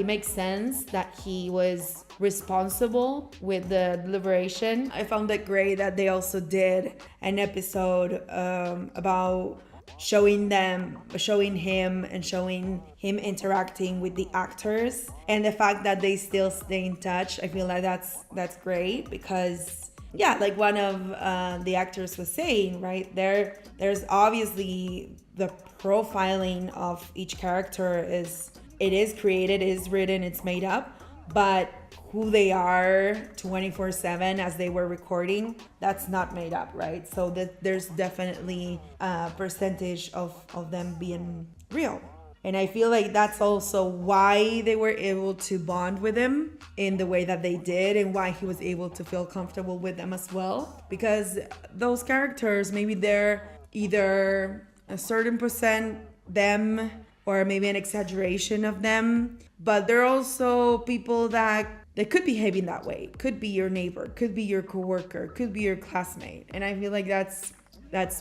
makes sense that he was responsible with the deliberation. I found it great that they also did an episode about showing him interacting with the actors, and the fact that they still stay in touch. I feel like that's great, because yeah, like one of the actors was saying, right, there's obviously the profiling of each character is created, is written, it's made up, but who they are 24/7 as they were recording, that's not made up, right? So there's definitely a percentage of them being real. And I feel like that's also why they were able to bond with him in the way that they did, and why he was able to feel comfortable with them as well. Because those characters, maybe they're either a certain percent them or maybe an exaggeration of them, but they're also people that they could behave in that way. Could be your neighbor, could be your coworker, could be your classmate. And I feel like that's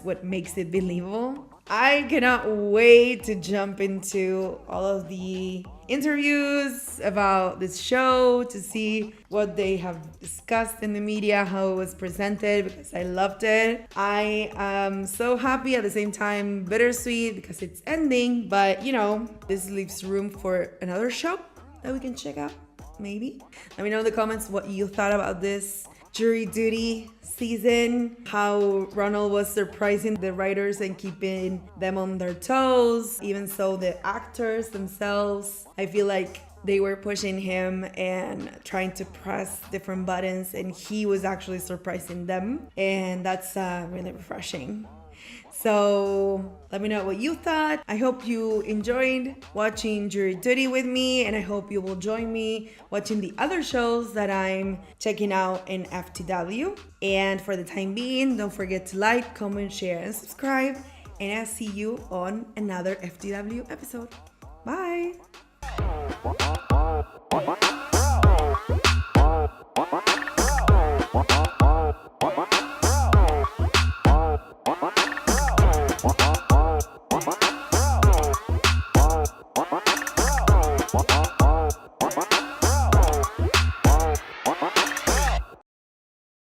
what makes it believable. I cannot wait to jump into all of the interviews about this show, to see what they have discussed in the media, how it was presented, because I loved it. I am so happy, at the same time bittersweet, because it's ending, but you know, this leaves room for another show. that we can check out? Maybe. Let me know in the comments what you thought about this jury duty season, how Ronald was surprising the writers and keeping them on their toes. Even so, the actors themselves, I feel like they were pushing him and trying to press different buttons, and he was actually surprising them, and that's really refreshing. So let me know what you thought. I hope you enjoyed watching Jury Duty with me, and I hope you will join me watching the other shows that I'm checking out in FTW. And for the time being, don't forget to like, comment, share, and subscribe. And I'll see you on another FTW episode. Bye!